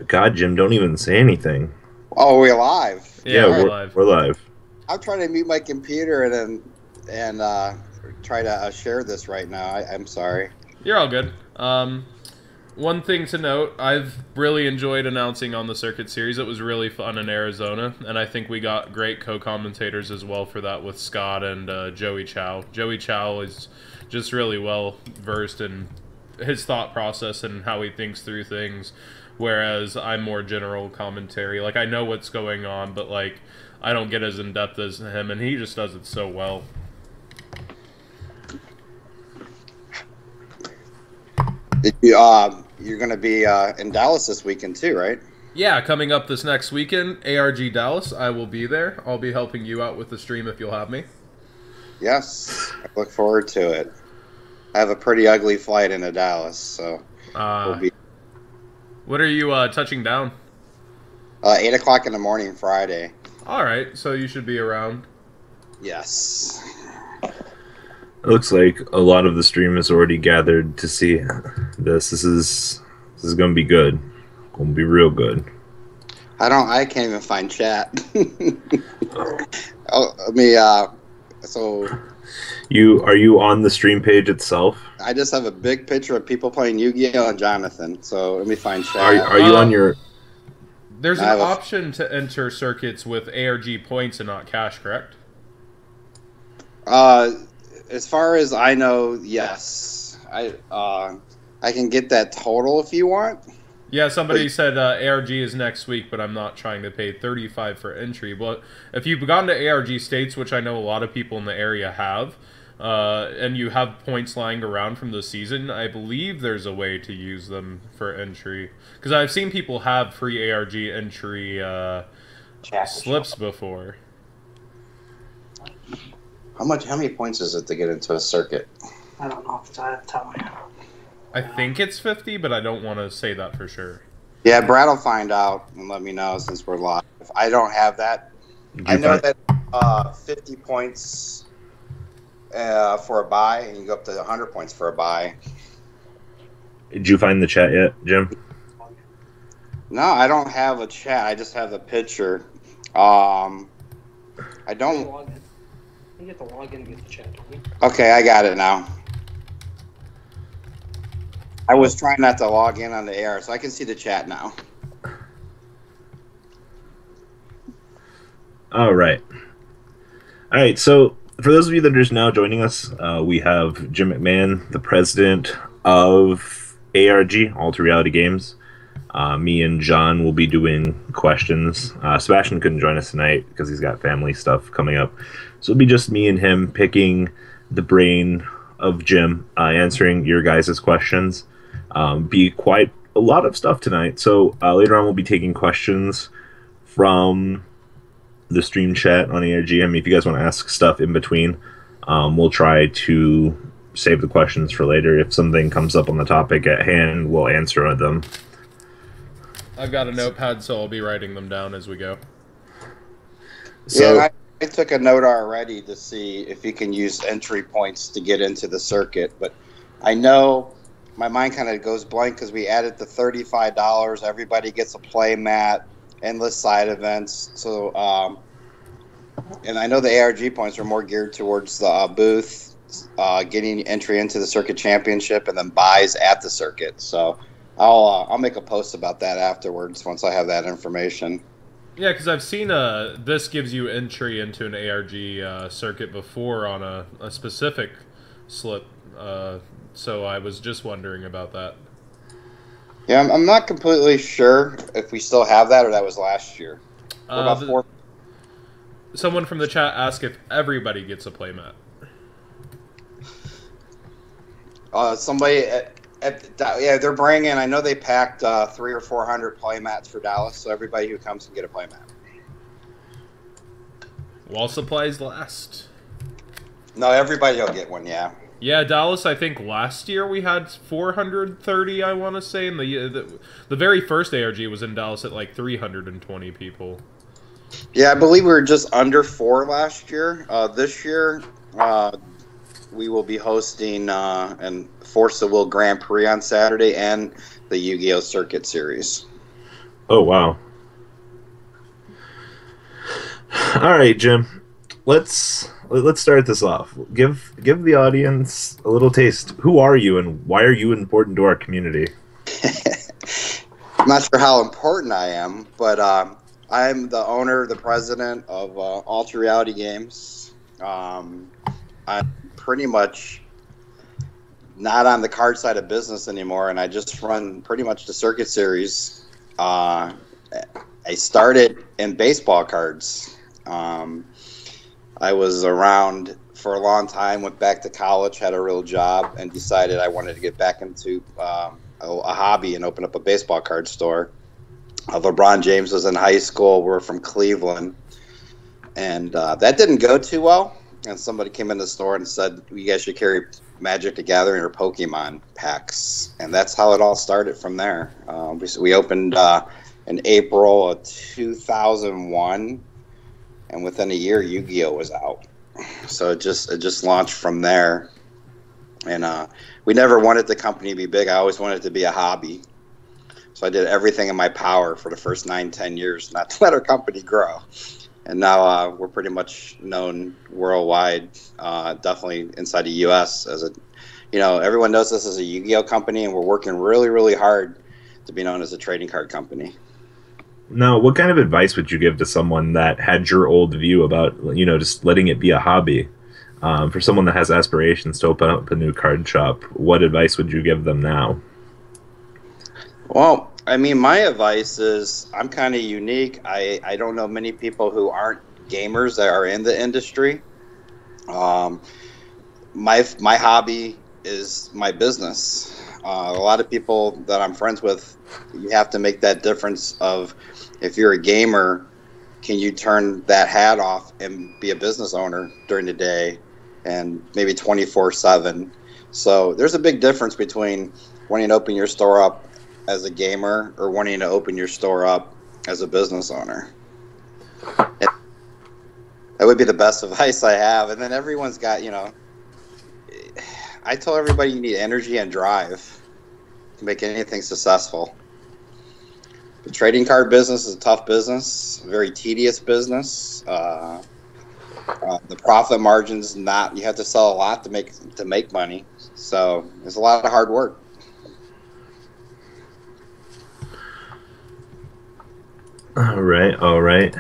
God, Jim, don't even say anything. Oh, we're live. Yeah, Yeah, All we're right. live. we're live. I'm trying to mute my computer and try to share this right now. I'm sorry. You're all good. One thing to note, I've really enjoyed announcing on the circuit series. It was really fun in Arizona, and I think we got great co-commentators as well for that with Scott and Joey Chow. Joey Chow is just really well versed in his thought process and how he thinks through things, whereas I'm more general commentary. Like, I know what's going on, but, like, I don't get as in-depth as him, and he just does it so well. You're going to be in Dallas this weekend too, right? Yeah, coming up this next weekend, ARG Dallas, I will be there. I'll be helping you out with the stream if you'll have me. Yes, I look forward to it. I have a pretty ugly flight into Dallas, so we'll be What are you touching down? 8 o'clock in the morning Friday. All right, so you should be around. Yes. It looks like a lot of the stream is already gathered to see this. This is going to be good. Going to be real good. I can't even find chat. Oh, let me. So Are you on the stream page itself? I just have a big picture of people playing Yu-Gi-Oh! And Jonathan. So let me find chat. Are you on your? There's an option to enter circuits with ARG points and not cash, correct? As far as I know, yes. I can get that total if you want. Yeah, somebody said ARG is next week, but I'm not trying to pay $35 for entry. But if you've gone to ARG states, which I know a lot of people in the area have, and you have points lying around from the season, I believe there's a way to use them for entry. Because I've seen people have free ARG entry slips before. How many points is it to get into a circuit? I don't know off the top of my head. I think it's 50, but I don't want to say that for sure. Yeah, Brad will find out and let me know since we're live. If I don't have that, I know that 50 points for a buy, and you go up to 100 points for a buy. Did you find the chat yet, Jim? No, I don't have a chat. I just have the picture. I don't. You get to log in and get the chat, don't you? Okay, I got it now. I was trying not to log in on the air, so I can see the chat now. All right. So for those of you that are just now joining us, we have Jim McMahan, the president of ARG, Alter Reality Games. Me and John will be doing questions. Sebastian couldn't join us tonight because he's got family stuff coming up. So it'll be just me and him picking the brain of Jim, answering your guys' questions. Be quite a lot of stuff tonight. So later on we'll be taking questions from the stream chat on ARG. I mean, if you guys want to ask stuff in between, we'll try to save the questions for later. If something comes up on the topic at hand, we'll answer them. I've got a notepad, so I'll be writing them down as we go. So, yeah, I took a note already to see if you can use entry points to get into the circuit, but I know my mind kind of goes blank because we added the $35. Everybody gets a play mat, endless side events. So, and I know the ARG points are more geared towards the booth, getting entry into the circuit championship, and then buys at the circuit. So, I'll make a post about that afterwards once I have that information. Yeah, because I've seen this gives you entry into an ARG circuit before on a specific slip, so I was just wondering about that. Yeah, I'm not completely sure if we still have that or that was last year. What about someone from the chat asked if everybody gets a playmat. Somebody yeah, they're bringing. I know they packed 300 or 400 playmats for Dallas, so everybody who comes can get a playmat. While supplies last. No, everybody will get one. Yeah. Yeah, Dallas. I think last year we had 430. I want to say, and the very first ARG was in Dallas at like 320 people. Yeah, I believe we were just under 4 last year. This year, we will be hosting and Force the Will Grand Prix on Saturday and the Yu-Gi-Oh! Circuit Series. Oh wow. All right, Jim. Let's start this off. Give the audience a little taste. Who are you, and why are you important to our community? I'm not sure how important I am, but I'm the owner, the president of Ultra Reality Games. I'm pretty much not on the card side of business anymore, and I just run pretty much the circuit series. I started in baseball cards. I was around for a long time, went back to college, had a real job, and decided I wanted to get back into a hobby and open up a baseball card store. LeBron James was in high school. We're from Cleveland. And that didn't go too well. And somebody came in the store and said, you guys should carry Magic the Gathering or Pokemon packs. And that's how it all started from there. We opened in April of 2001. And within a year, Yu-Gi-Oh! Was out. So it just launched from there. And we never wanted the company to be big. I always wanted it to be a hobby. So I did everything in my power for the first 9-10 years not to let our company grow. And now we're pretty much known worldwide, definitely inside the U.S. as a, everyone knows us as a Yu-Gi-Oh! Company, and we're working really, really hard to be known as a trading card company. Now, what kind of advice would you give to someone that had your old view about, just letting it be a hobby? For someone that has aspirations to open up a new card shop, what advice would you give them now? Well, I mean, my advice is I'm kind of unique. I don't know many people who aren't gamers that are in the industry. My hobby is my business. A lot of people that I'm friends with, you have to make that difference of if you're a gamer, can you turn that hat off and be a business owner during the day and maybe 24/7. So there's a big difference between wanting to open your store up as a gamer or wanting to open your store up as a business owner. That would be the best advice I have. And then everyone's got, I tell everybody you need energy and drive to make anything successful. The trading card business is a tough business, a very tedious business. The profit margin's not, you have to sell a lot to make money. So there's a lot of hard work. All right.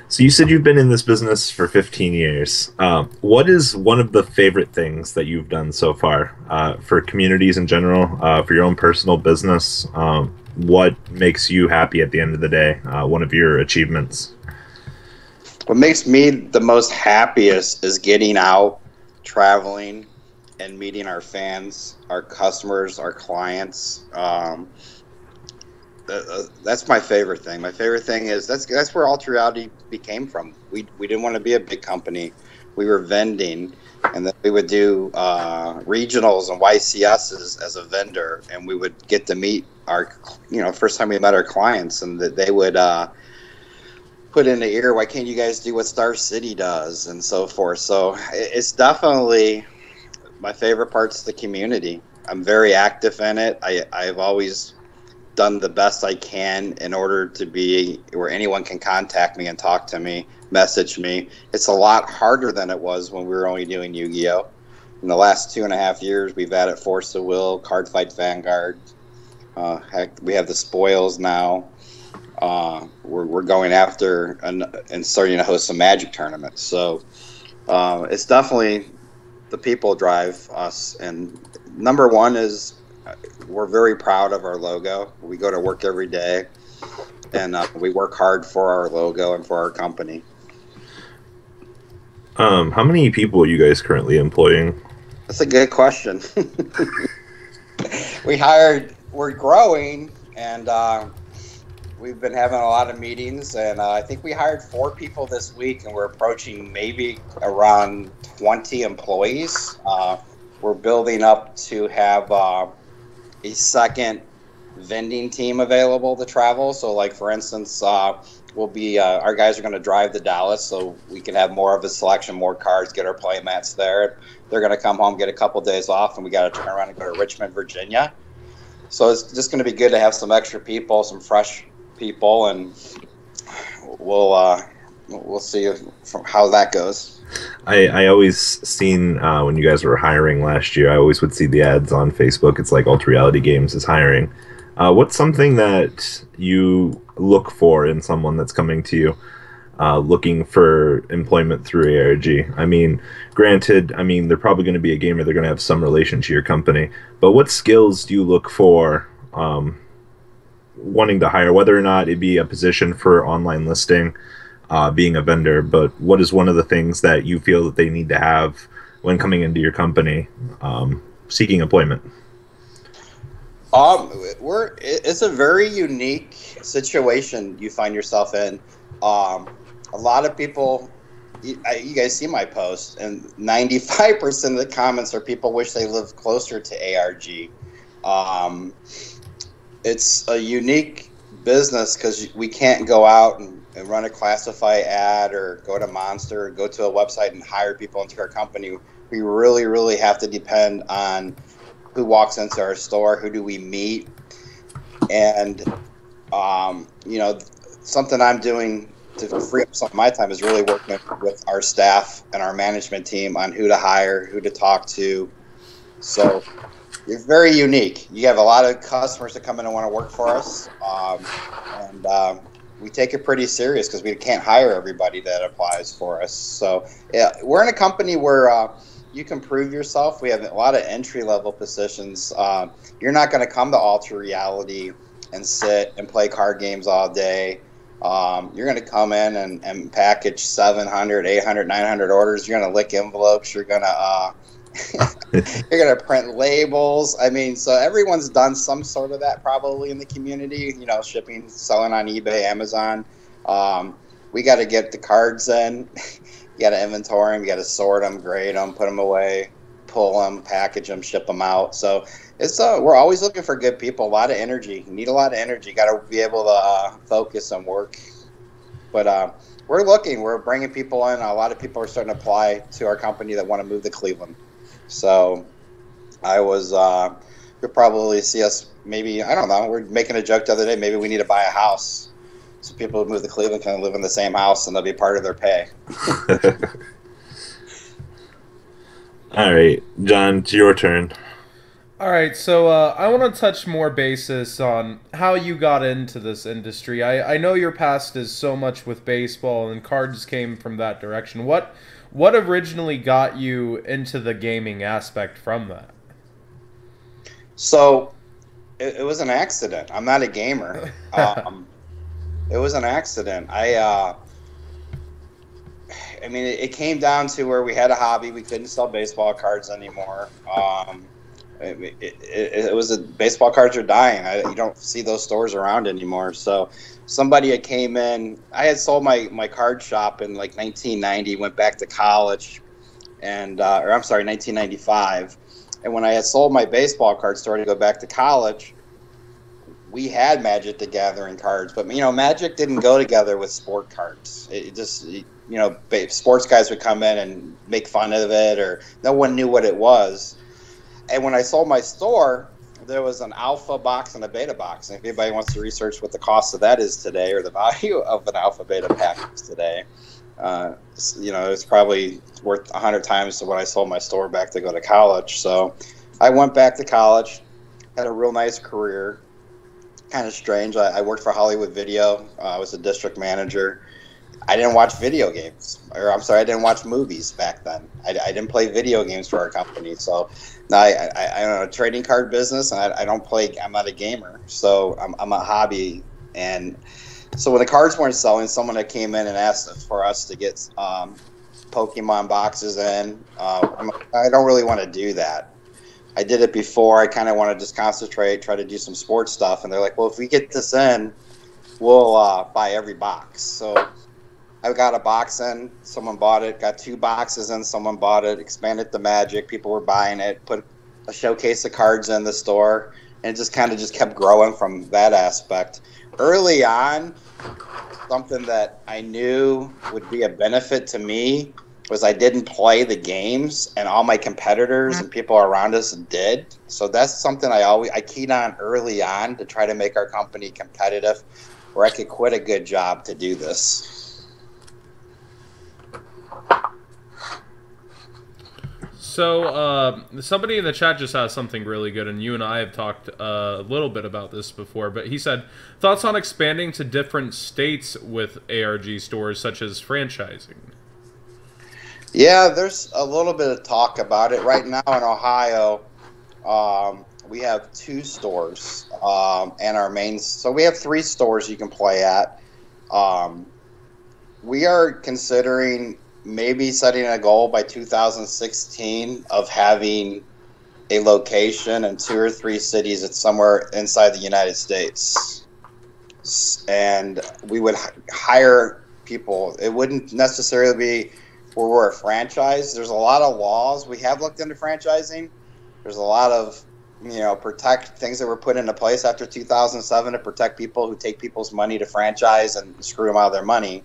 So you said you've been in this business for 15 years. What is one of the favorite things that you've done so far for communities in general, for your own personal business? What makes you happy at the end of the day? One of your achievements? What makes me the most happiest is getting out, traveling, and meeting our fans, our customers, our clients. That's my favorite thing. My favorite thing is that's where Ultra Reality became from. We didn't want to be a big company. We were vending, and then we would do regionals and YCSs as a vendor, and we would get to meet our, first time we met our clients, and that they would put in the ear, why can't you guys do what Star City does, and so forth. So it's definitely my favorite parts of the community. I'm very active in it. I've always done the best I can in order to be where anyone can contact me and talk to me, message me. It's a lot harder than it was when we were only doing Yu-Gi-Oh! In the last 2.5 years, we've added Force of Will, Card Fight Vanguard. Heck, we have the spoils now. We're going after and starting to host some Magic tournaments. So it's definitely the people drive us. And number one is we're very proud of our logo. We go to work every day, and we work hard for our logo and for our company. How many people are you guys currently employing? That's a good question. We're growing, and we've been having a lot of meetings, and I think we hired 4 people this week, and we're approaching maybe around 20 employees. We're building up to have a second vending team available to travel. So, like, for instance, we'll be our guys are going to drive to Dallas so we can have more of a selection, more cards, get our play mats there. They're going to come home, get a couple days off, and we got to turn around and go to Richmond, Virginia. So it's just going to be good to have some extra people, some fresh people, and we'll see from how that goes. I always seen when you guys were hiring last year, I always would see the ads on Facebook. It's like Ultra Reality Games is hiring. What's something that you look for in someone that's coming to you, looking for employment through ARG? I mean, granted, I mean they're probably going to be a gamer. They're going to have some relation to your company. But what skills do you look for wanting to hire? Whether or not it be a position for online listing, being a vendor, but what is one of the things that you feel that they need to have when coming into your company, seeking employment? It's a very unique situation you find yourself in. A lot of people, you guys see my post, and 95% of the comments are people wish they lived closer to ARG. It's a unique business because we can't go out and run a classify ad or go to Monster or go to a website and hire people into our company. We really, really have to depend on who walks into our store, who do we meet, and something I'm doing to free up some of my time is really working with our staff and our management team on who to hire, who to talk to. So you're very unique. You have a lot of customers that come in and want to work for us, and we take it pretty serious because we can't hire everybody that applies for us. So yeah, we're in a company where you can prove yourself. We have a lot of entry-level positions. You're not going to come to Ultra Reality and sit and play card games all day. You're going to come in and package 700, 800, 900 orders. You're going to lick envelopes. You're going to you're going to print labels. I mean, so everyone's done some sort of that probably in the community, shipping, selling on eBay, Amazon. We got to get the cards in. You got to inventory them. You got to sort them, grade them, put them away, pull them, package them, ship them out. So it's we're always looking for good people. A lot of energy. You need a lot of energy. You got to be able to focus on work. But we're looking. We're bringing people in. A lot of people are starting to apply to our company that want to move to Cleveland. So you'll probably see us maybe, I don't know, we're making a joke the other day, maybe we need to buy a house. So people who move to Cleveland can live in the same house and they'll be part of their pay. All right, John, it's your turn. All right, so I want to touch more basis on how you got into this industry. I know your past is so much with baseball, and cards came from that direction. What originally got you into the gaming aspect from that? So it was an accident. I'm not a gamer. It was an accident. I mean, it came down to where we had a hobby. We couldn't sell baseball cards anymore. It was baseball cards are dying. You don't see those stores around anymore. So somebody had came in. I had sold my card shop in like 1990. Went back to college, and 1995. And when I had sold my baseball card store to go back to college, we had Magic the Gathering cards, but Magic didn't go together with sport cards. It just sports guys would come in and make fun of it, or no one knew what it was. And when I sold my store, there was an alpha box and a beta box. And if anybody wants to research what the cost of that is today, or the value of an alpha beta pack is today, it's probably worth 100 times to what I sold my store back to go to college. So I went back to college, had a real nice career. Kind of strange. I worked for Hollywood Video. I was a district manager. I didn't watch video games, I didn't watch movies back then. I didn't play video games for our company. So now I don't know, trading card business, and I don't play. I'm not a gamer, so I'm a hobby. And so when the cards weren't selling, someone that came in and asked for us to get Pokemon boxes in. I don't really want to do that. I did it before. I kind of want to just concentrate, try to do some sports stuff. And they're like, well, if we get this in, we'll buy every box. So I got a box in, someone bought it, got 2 boxes in, someone bought it, expanded the Magic, people were buying it, put a showcase of cards in the store, and it just kind of just kept growing from that aspect. Early on, something that I knew would be a benefit to me was I didn't play the games, and all my competitors and people around us did. So that's something I keyed on early on to try to make our company competitive. where I could quit a good job to do this. So, somebody in the chat just has something really good, and you and I have talked a little bit about this before, but he said, thoughts on expanding to different states with ARG stores, such as franchising? Yeah, there's a little bit of talk about it. Right now in Ohio, we have 2 stores and our main. So we have 3 stores you can play at. We are considering maybe setting a goal by 2016 of having a location in 2 or 3 cities that's somewhere inside the United States. And we would hire people. It wouldn't necessarily be where we're a franchise. There's a lot of laws. We have looked into franchising. There's a lot of, protect things that were put into place after 2007 to protect people who take people's money to franchise and screw them out of their money.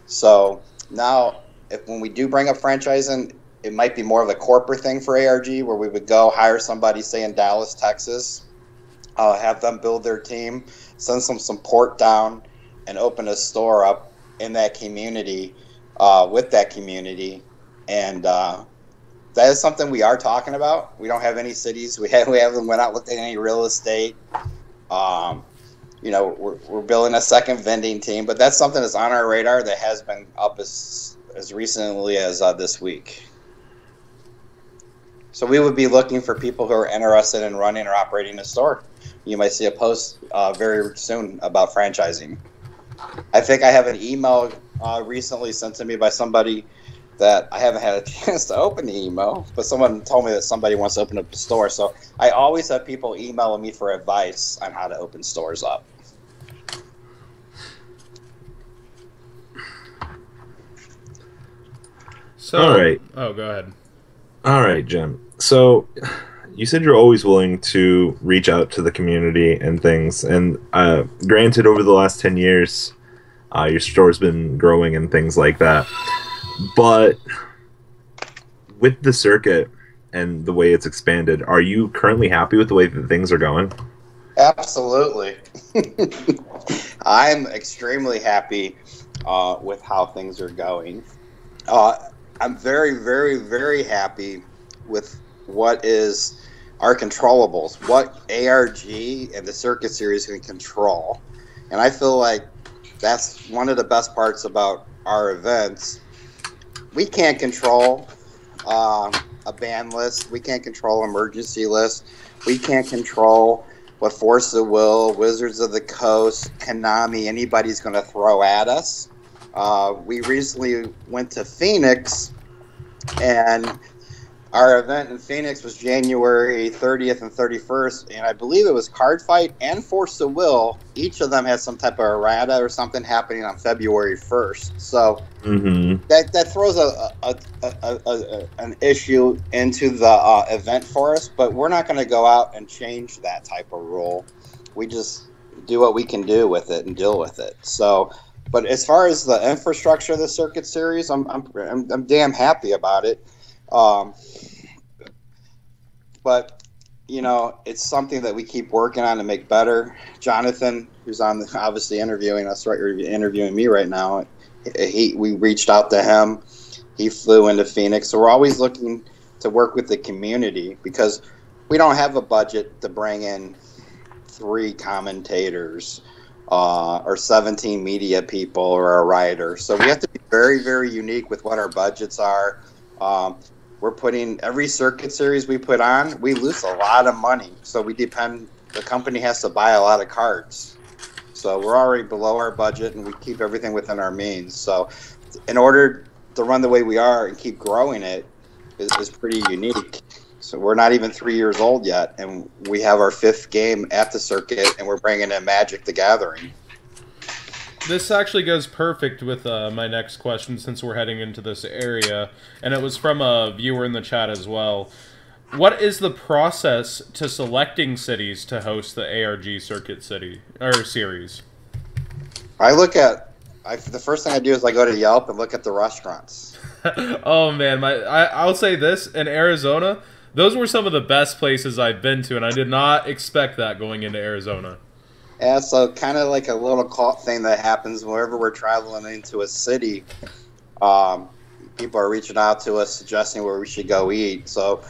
So now, when we do bring up franchising, it might be more of a corporate thing for ARG, where we would go hire somebody, say in Dallas, Texas, have them build their team, send some support down, and open a store up in that community with that community. And that is something we are talking about. We don't have any cities. We haven't went out looked at any real estate. We're building a second vending team, but that's something that's on our radar that has been up as recently as this week. So we would be looking for people who are interested in running or operating a store. You might see a post very soon about franchising. I think I have an email recently sent to me by somebody that I haven't had a chance to open the email, but someone told me that somebody wants to open up a store. So I always have people emailing me for advice on how to open stores up. So, all right. Oh, go ahead. All right, Jim. So you said you're always willing to reach out to the community and things. And granted, over the last 10 years, your store's been growing and things like that. But with the circuit and the way it's expanded, are you currently happy with the way that things are going? Absolutely. I'm extremely happy with how things are going. I'm very, very, very happy with what is our controllables, what ARG and the Circuit Series can control. And I feel like that's one of the best parts about our events. We can't control a ban list. We can't control emergency lists. We can't control what Force of Will, Wizards of the Coast, Konami, anybody's going to throw at us. We recently went to Phoenix, and our event in Phoenix was January 30th and 31st, and I believe it was Card Fight and Force of Will. Each of them had some type of errata or something happening on February 1st. So that throws an issue into the event for us, but we're not going to go out and change that type of rule. We just do what we can do with it and deal with it. So, but as far as the infrastructure of the Circuit Series, I'm damn happy about it. But it's something that we keep working on to make better. Jonathan, who's obviously interviewing us, right, or interviewing me right now, we reached out to him. He flew into Phoenix. So we're always looking to work with the community because we don't have a budget to bring in 3 commentators or 17 media people or a writer. So we have to be very, very unique with what our budgets are. We're putting every Circuit Series we put on, we lose a lot of money. So the company has to buy a lot of cards. So we're already below our budget and we keep everything within our means. So in order to run the way we are and keep growing it is pretty unique. So we're not even 3 years old yet, and we have our 5th game at the circuit, and we're bringing in Magic the Gathering. This actually goes perfect with my next question since we're heading into this area, and it was from a viewer in the chat as well. What is the process to selecting cities to host the ARG Circuit Series? The first thing I do is I go to Yelp and look at the restaurants. Oh man, I'll say this, in Arizona, those were some of the best places I've been to, and I did not expect that going into Arizona. Yeah, so kind of like a little thing that happens whenever we're traveling into a city. Um, People are reaching out to us suggesting where we should go eat. So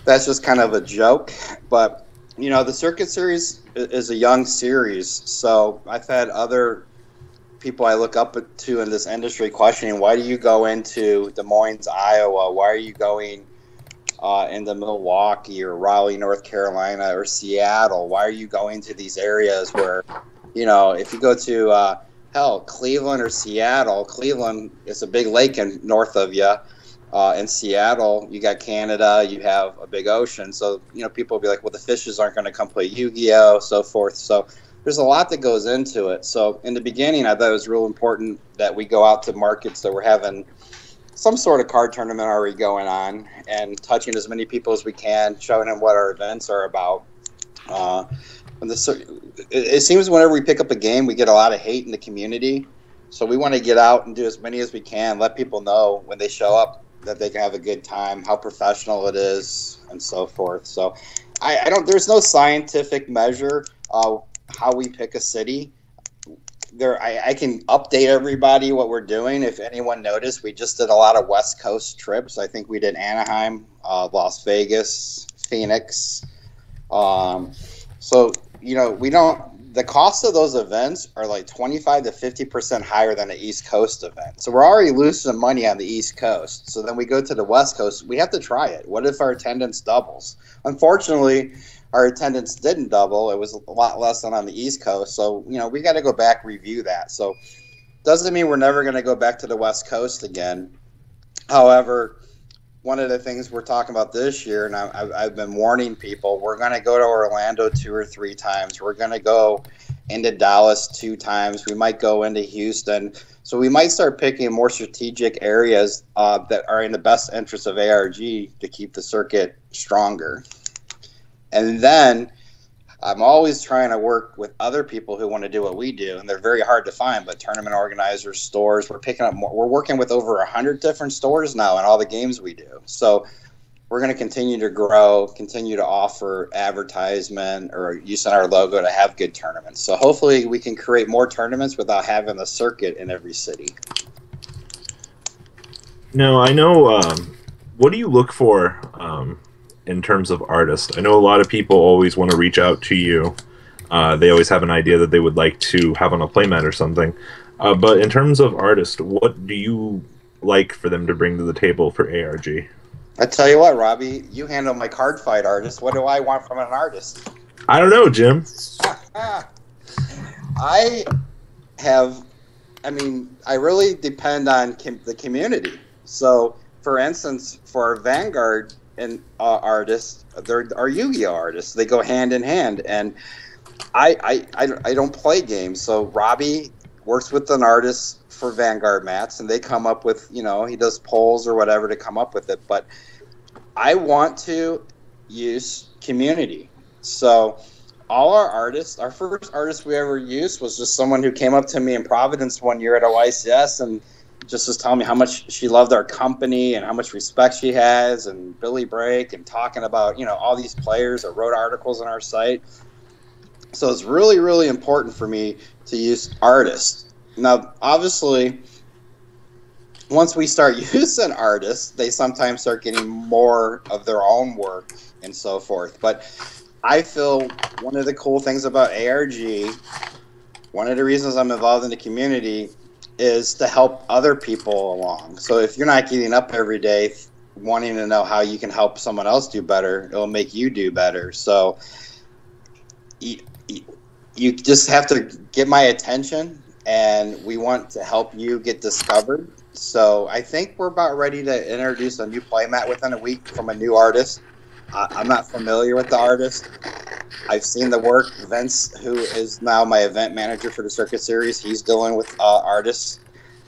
that's just kind of a joke. But, the Circuit Series is a young series. So I've had other people I look up to in this industry questioning, why do you go into Des Moines, Iowa? Why are you going into Milwaukee or Raleigh, North Carolina, or Seattle? Why are you going to these areas where, if you go to Cleveland or Seattle, Cleveland is a big lake north of you. In Seattle, you got Canada, you have a big ocean. So, people will be like, well, the fishes aren't going to come play Yu-Gi-Oh!, so forth. So there's a lot that goes into it. So in the beginning, I thought it was real important that we go out to markets that were having some sort of card tournament already going on and touching as many people as we can, showing them what our events are about. It seems whenever we pick up a game, we get a lot of hate in the community. So we want to get out and do as many as we can, let people know when they show up that they can have a good time, how professional it is, and so forth. So there's no scientific measure of how we pick a city. I can update everybody what we're doing. If anyone noticed, we just did a lot of West Coast trips. I think we did Anaheim, Las Vegas, Phoenix. So, the cost of those events are like 25 to 50% higher than an East Coast event. So we're already losing money on the East Coast. So then we go to the West Coast. We have to try it. What if our attendance doubles? Unfortunately, our attendance didn't double. It was a lot less than on the East Coast. So, we got to go back, review that. So doesn't mean we're never going to go back to the West Coast again. However, one of the things we're talking about this year, and I've been warning people, we're going to go to Orlando 2 or 3 times. We're going to go into Dallas 2 times. We might go into Houston. So we might start picking more strategic areas that are in the best interest of ARG to keep the circuit stronger. And then I'm always trying to work with other people who want to do what we do, and they're very hard to find, but tournament organizers, stores, we're picking up more. We're working with over 100 different stores now in all the games we do. So we're going to continue to grow, continue to offer advertisement or using our logo to have good tournaments. So hopefully we can create more tournaments without having a circuit in every city. Now, I know, what do you look for in terms of artists? I know a lot of people always want to reach out to you. They always have an idea that they would like to have on a playmat or something. But in terms of artists, what do you like for them to bring to the table for ARG? I tell you what, Robbie, you handle my card fight artist. What do I want from an artist? I don't know, Jim. I really depend on the community. So, for instance, for our Vanguard and artists, they're our Yu-Gi-Oh artists. They go hand in hand, and I don't play games. So Robbie works with an artist for Vanguard mats, and they come up with, he does polls or whatever to come up with it. But I want to use community. So all our artists, our first artist we ever used was just someone who came up to me in Providence one year at OICS and just was telling me how much she loved our company and how much respect she has, and Billy Break, and talking about, all these players that wrote articles on our site. So it's really, really important for me to use artists. Now, obviously, once we start using artists, they sometimes start getting more of their own work and so forth. But I feel one of the cool things about ARG, one of the reasons I'm involved in the community, is to help other people along. So if you're not getting up every day wanting to know how you can help someone else do better, it'll make you do better. So you just have to get my attention, and we want to help you get discovered. So I think we're about ready to introduce a new playmat within a week from a new artist. I'm not familiar with the artist. I've seen the work. Vince, who is now my event manager for the Circuit Series, he's dealing with artists,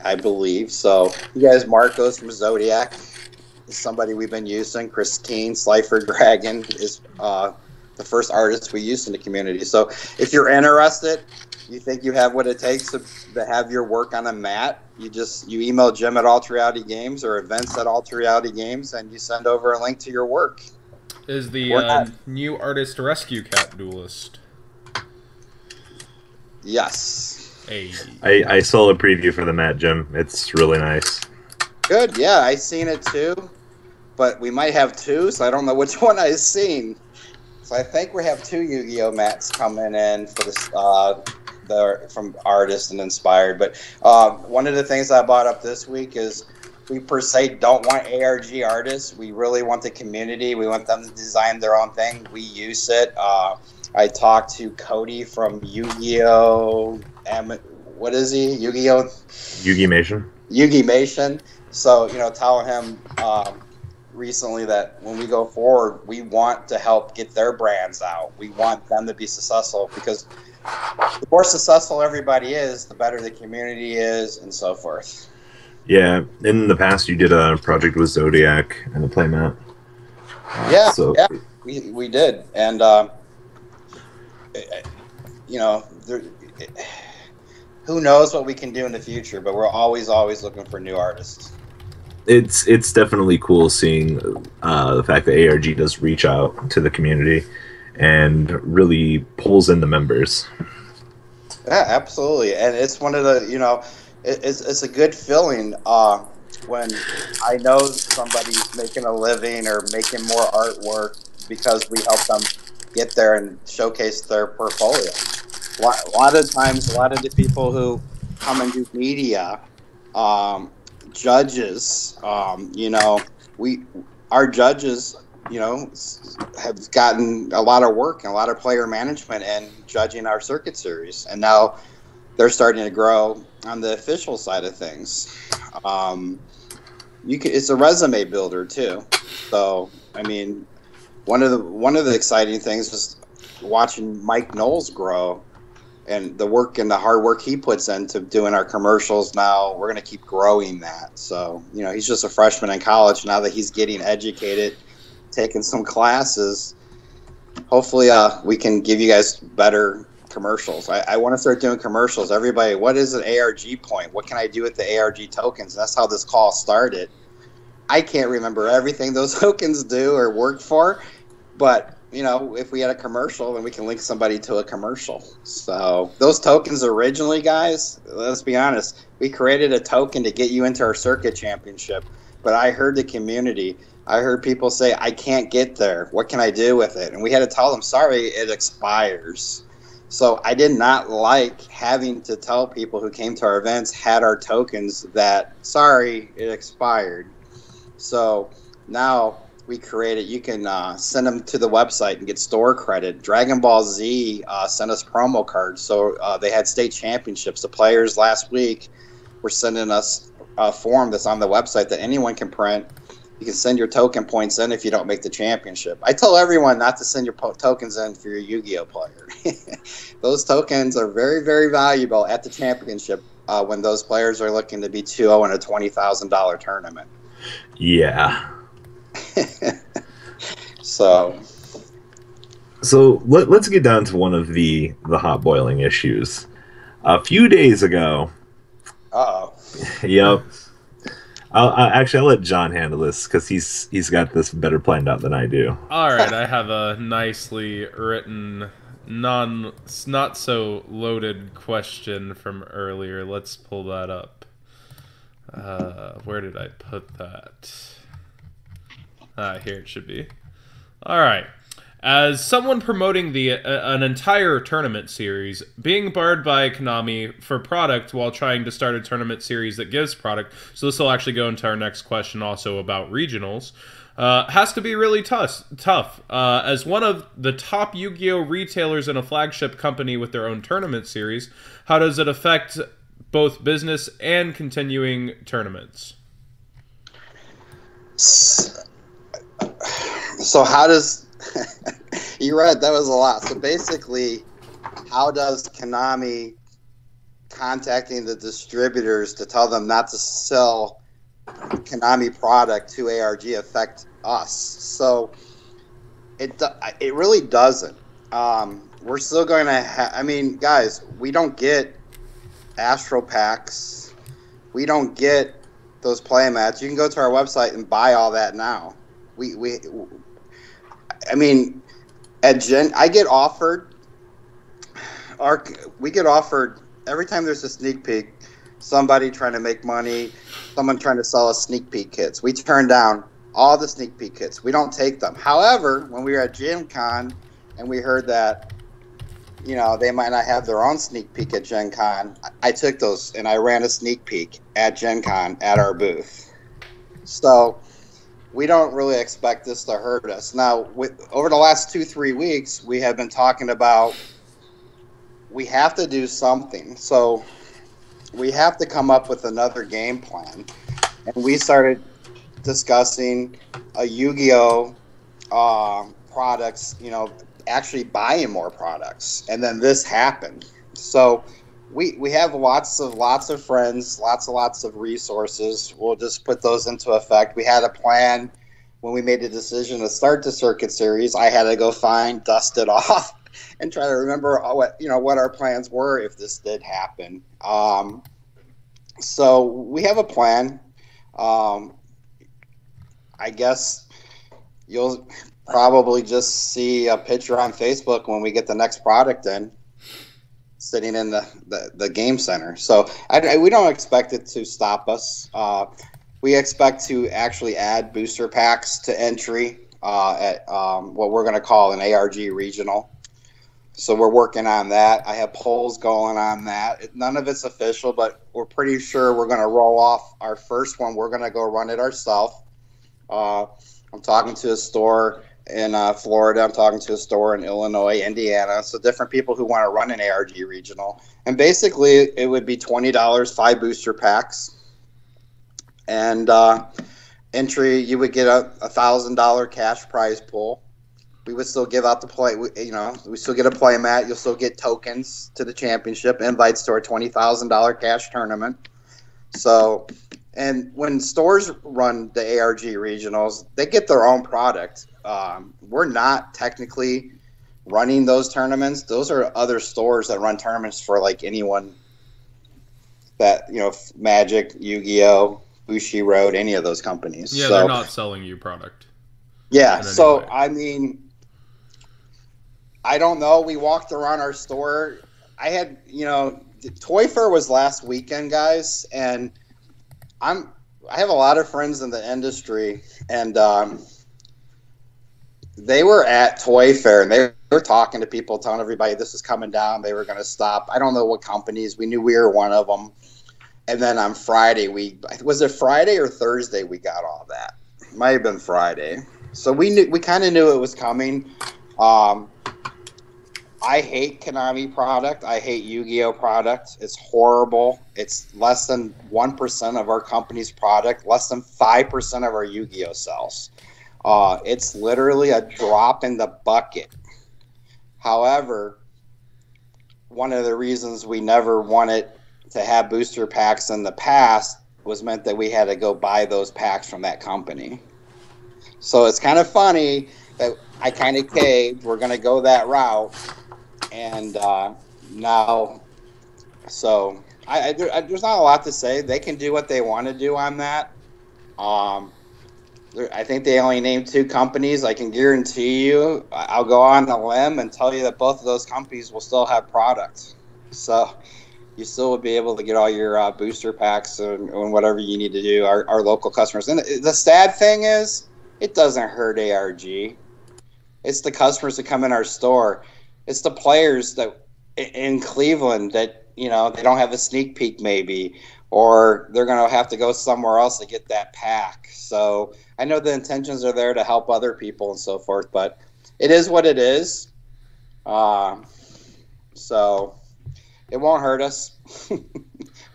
I believe. So you guys, Marcos from Zodiac is somebody we've been using. Christine Slifer Dragon is the first artist we used in the community. So if you're interested, you think you have what it takes to have your work on a mat, you email Jim at Ultra Reality Games or events at Ultra Reality Games, and you send over a link to your work. Is the new artist Rescue Cat Duelist? Yes. Hey. I saw a preview for the mat, Jim. It's really nice. Good. Yeah, I seen it too. But we might have two, so I don't know which one I've seen. So I think we have two Yu-Gi-Oh mats coming in for this, from artists and inspired. But one of the things I brought up this week is we per se don't want ARG artists. We really want the community. We want them to design their own thing. We use it. I talked to Cody from Yu-Gi-Oh. What is he? Yu-Gi-Oh. Yu-Gi-Mation. Yu-Gi-Mation. So telling him recently that when we go forward, we want to help get their brands out. We want them to be successful because the more successful everybody is, the better the community is, and so forth. Yeah, in the past you did a project with Zodiac and the playmat. Yeah, so we did, and who knows what we can do in the future? But we're always looking for new artists. It's definitely cool seeing the fact that ARG does reach out to the community and really pulls in the members. Yeah, absolutely, and it's one of the it's a good feeling when I know somebody's making a living or making more artwork because we help them get there and showcase their portfolio. A lot of times, a lot of the people who come and do media, judges, our judges, have gotten a lot of work and a lot of player management and judging our circuit series, and now they're starting to grow on the official side of things. It's a resume builder too. So I mean, one of the exciting things is watching Mike Knowles grow and the work and the hard work he puts into doing our commercials. Now we're going to keep growing that. So he's just a freshman in college now that he's getting educated, taking some classes. Hopefully we can give you guys better commercials. I want to start doing commercials. Everybody, what is an ARG point? What can I do with the ARG tokens? That's how this call started. I can't remember everything those tokens do or work for, but if we had a commercial, then we can link somebody to a commercial. So those tokens originally, guys, let's be honest, we created a token to get you into our circuit championship, but I heard the community. I heard people say, I can't get there. What can I do with it? And we had to tell them, sorry, it expires. So I did not like having to tell people who came to our events had our tokens that, sorry, it expired. So now we created, you can send them to the website and get store credit. Dragon Ball Z sent us promo cards. So they had state championships. The players last week were sending us a form that's on the website that anyone can print. You can send your token points in if you don't make the championship. I tell everyone not to send your tokens in for your Yu-Gi-Oh player. Those tokens are very, very valuable at the championship when those players are looking to be 2-0 in a $20,000 tournament. Yeah. So let's get down to one of the hot boiling issues. A few days ago. Uh-oh. Yep. I'll let John handle this because he's got this better planned out than I do. All right, I have a nicely written, not so loaded question from earlier. Let's pull that up. Where did I put that? Here it should be. All right. As someone promoting an entire tournament series, being barred by Konami for product while trying to start a tournament series that gives product, so this will actually go into our next question also about regionals, has to be really tough. As one of the top Yu-Gi-Oh! Retailers and a flagship company with their own tournament series, how does it affect both business and continuing tournaments? So how does... You're right, that was a lot. So basically, how does Konami contacting the distributors to tell them not to sell Konami product to ARG affect us? So it really doesn't. We're still going to have... I mean, guys, we don't get Astro Packs. We don't get those playmats. You can go to our website and buy all that now. I mean, I get offered we get offered every time there's a sneak peek, somebody trying to make money, someone trying to sell us sneak peek kits. We turn down all the sneak peek kits. We don't take them. However, when we were at Gen Con and we heard that, you know, they might not have their own sneak peek at Gen Con, I took those and I ran a sneak peek at Gen Con at our booth. So we don't really expect this to hurt us. Now, over the last 2-3 weeks, we have been talking about we have to do something. So we have to come up with another game plan. And we started discussing a Yu-Gi-Oh! Products, you know, actually buying more products. And then this happened. So we have lots of friends, lots of resources. We'll just put those into effect. We had a plan when we made the decision to start the circuit series. I had to go dust it off, and try to remember what our plans were if this did happen. So we have a plan. I guess you'll probably just see a picture on Facebook when we get the next product in, sitting in the game center. So we don't expect it to stop us. We expect to actually add booster packs to entry at what we're going to call an ARG regional. So we're working on that. I have polls going on that. None of it's official, but we're pretty sure we're going to roll off our first one. We're going to go run it ourselves. I'm talking to a store in Florida. I'm talking to a store in Illinois, Indiana. So different people who want to run an ARG regional. And basically, it would be $20, 5 booster packs. And entry, you would get a $1,000 cash prize pool. We would still give out the play. We still get a play mat. You'll still get tokens to the championship, invites to our $20,000 cash tournament. So, and when stores run the ARG regionals, they get their own product. We're not technically running those tournaments. Those are other stores that run tournaments for like anyone that, Magic, Yu-Gi-Oh!, Bushi Road, any of those companies. Yeah, so, they're not selling you product. Yeah, so, I mean, I don't know. We walked around our store. I had, Toy Fair was last weekend, guys, and I have a lot of friends in the industry, and they were at Toy Fair, and they were talking to people, telling everybody this is coming down. They were going to stop. I don't know what companies. We knew we were one of them. And then on Friday, was it Friday or Thursday we got all that? It might have been Friday. So we kind of knew it was coming. I hate Konami product. I hate Yu-Gi-Oh! Product. It's horrible. It's less than 1% of our company's product, less than 5% of our Yu-Gi-Oh! Sales. It's literally a drop in the bucket. However, one of the reasons we never wanted to have booster packs in the past was meant that we had to go buy those packs from that company. So it's kind of funny that I kind of caved. We're going to go that route. And now, so there's not a lot to say. They can do what they want to do on that. I think they only named 2 companies. I can guarantee you, I'll go on a limb and tell you that both of those companies will still have products. So you still would be able to get all your booster packs and whatever you need to do, our local customers. And the sad thing is, it doesn't hurt ARG. It's the customers that come in our store. It's the players that in Cleveland that, they don't have a sneak peek maybe, or they're going to have to go somewhere else to get that pack. So I know the intentions are there to help other people and so forth, but it is what it is. So it won't hurt us.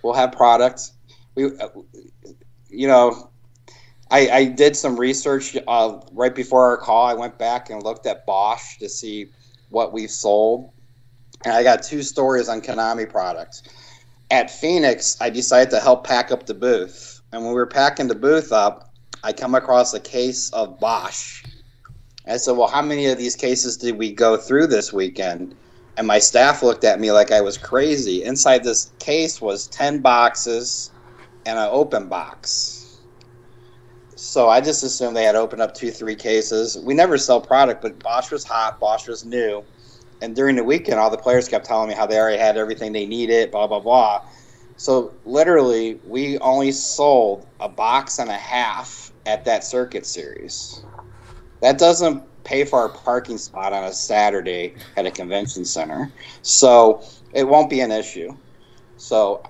We'll have products. I did some research right before our call. I went back and looked at Bosch to see what we've sold. And I got 2 stories on Konami products. At Phoenix, I decided to help pack up the booth. And when we were packing the booth up, I come across a case of Bosch. I said, well, how many of these cases did we go through this weekend? And my staff looked at me like I was crazy. Inside this case was 10 boxes and an open box. So I just assumed they had opened up 2-3 cases. We never sell product, but Bosch was hot. Bosch was new. And during the weekend, all the players kept telling me how they already had everything they needed, blah, blah, blah. So literally, we only sold a box and a half at that circuit series. That doesn't pay for our parking spot on a Saturday at a convention center. So it won't be an issue. So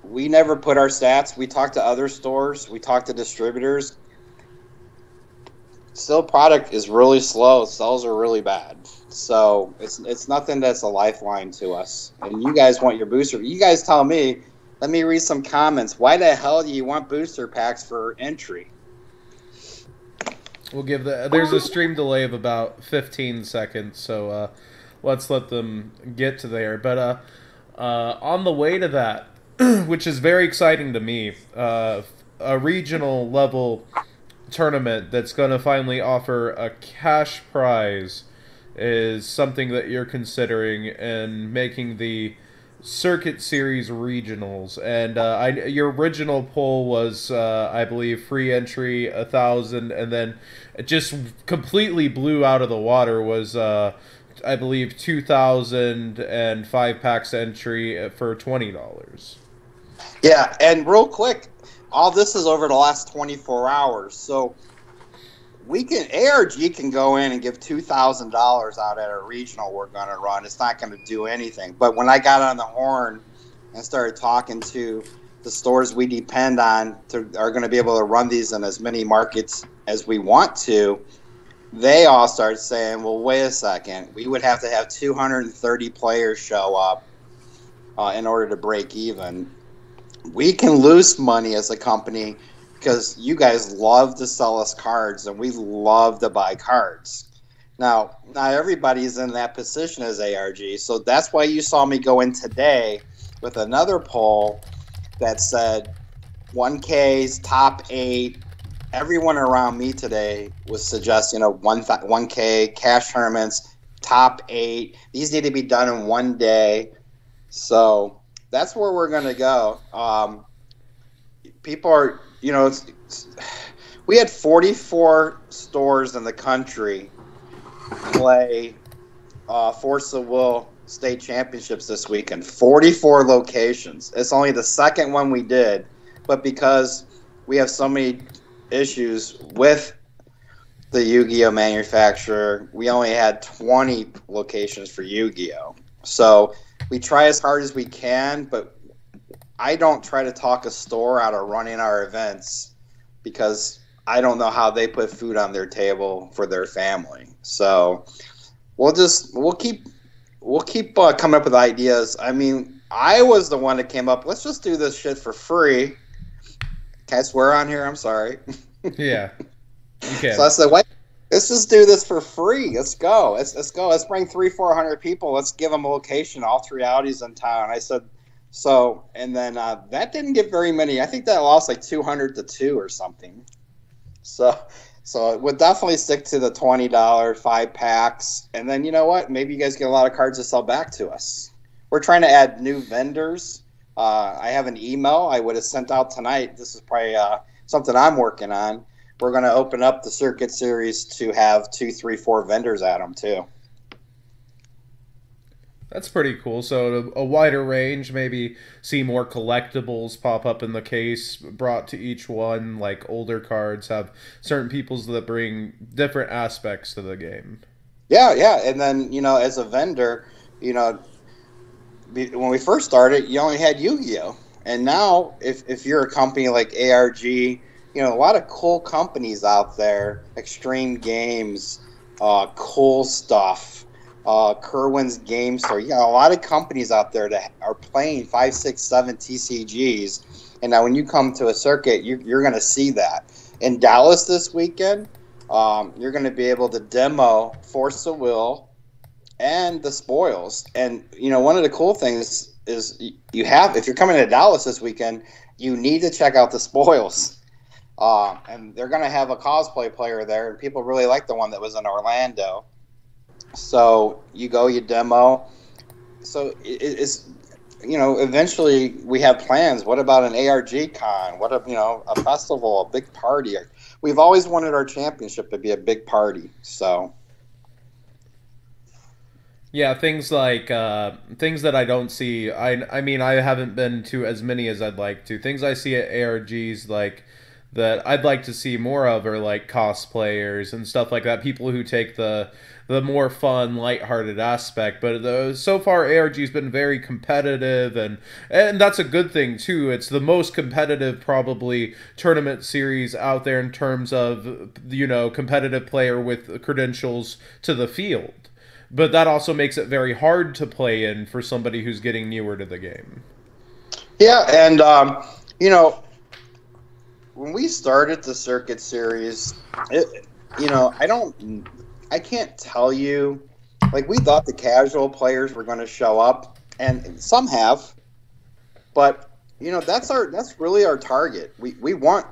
we never put our stats. We talked to other stores. We talked to distributors. Still, product is really slow. Sales are really bad. So it's nothing that's a lifeline to us. And you guys want your booster. You guys tell me. Let me read some comments. Why the hell do you want booster packs for entry? We'll give there's a stream delay of about 15 seconds, so let's let them get to there. But on the way to that, which is very exciting to me, a regional level tournament that's going to finally offer a cash prize is something that you're considering and making the Circuit Series regionals. And your original poll was, I believe, free entry 1,000, and then it just completely blew out of the water was, I believe, 2,000 and 5-packs entry for $20. Yeah, and real quick, all this is over the last 24 hours. So ARG can go in and give $2,000 out at a regional we're going to run. It's not going to do anything. But when I got on the horn and started talking to the stores we depend on are going to be able to run these in as many markets as we want to, they all start saying, well, wait a second. We would have to have 230 players show up in order to break even. We can lose money as a company because you guys love to sell us cards and we love to buy cards. Now, not everybody's in that position as ARG, so that's why you saw me go in today with another poll that said 1K's top 8. Everyone around me today was suggesting 1K cash tournaments, top 8. These need to be done in one day. So that's where we're going to go. People are, we had 44 stores in the country play Force of Will state championships this weekend. 44 locations. It's only the second one we did, but because we have so many issues with the Yu-Gi-Oh manufacturer, we only had 20 locations for Yu-Gi-Oh. So we try as hard as we can, but I don't try to talk a store out of running our events because I don't know how they put food on their table for their family. So we'll keep coming up with ideas. I mean, I was the one that came up. Let's just do this shit for free. Can I swear on here? I'm sorry. Yeah, you can. So I said, wait, let's just do this for free. Let's go. Let's go. Let's bring 300-400 people. Let's give them a location. All 3 Audis in town. I said. So, and then that didn't get very many. I think that lost like 200 to 2 or something. So it would definitely stick to the $20 5-packs. And then, you know what? Maybe you guys get a lot of cards to sell back to us. We're trying to add new vendors. I have an email I would have sent out tonight. This is probably something I'm working on. We're going to open up the Circuit Series to have 2, 3, 4 vendors at them, too. That's pretty cool. So a wider range, maybe see more collectibles pop up in the case brought to each one, like older cards have certain peoples that bring different aspects to the game. Yeah. And then, as a vendor, when we first started, you only had Yu-Gi-Oh! And now if you're a company like ARG, a lot of cool companies out there, Extreme Games, Cool Stuff, Kerwin's Game Store. You got a lot of companies out there that are playing 5, 6, 7 TCGs. And now when you come to a circuit, you're going to see that. In Dallas this weekend, you're going to be able to demo Force of Will and the spoils. And, one of the cool things is if you're coming to Dallas this weekend, you need to check out the spoils. And they're going to have a cosplay player there, and people really like the one that was in Orlando. So you go, you demo. So it's, eventually we have plans. What about an ARG con? What a festival, a big party? We've always wanted our championship to be a big party. So Yeah, things that I don't see. I mean, I haven't been to as many as I'd like to. Things I see at ARGs like that I'd like to see more of are like cosplayers and stuff like that. People who take the more fun, lighthearted aspect. But so far, ARG's been very competitive, and that's a good thing too. It's the most competitive probably tournament series out there in terms of competitive player with credentials to the field. But that also makes it very hard to play in for somebody who's getting newer to the game. Yeah, and when we started the circuit series, I can't tell you. Like, we thought the casual players were going to show up, and some have, but that's really our target. We want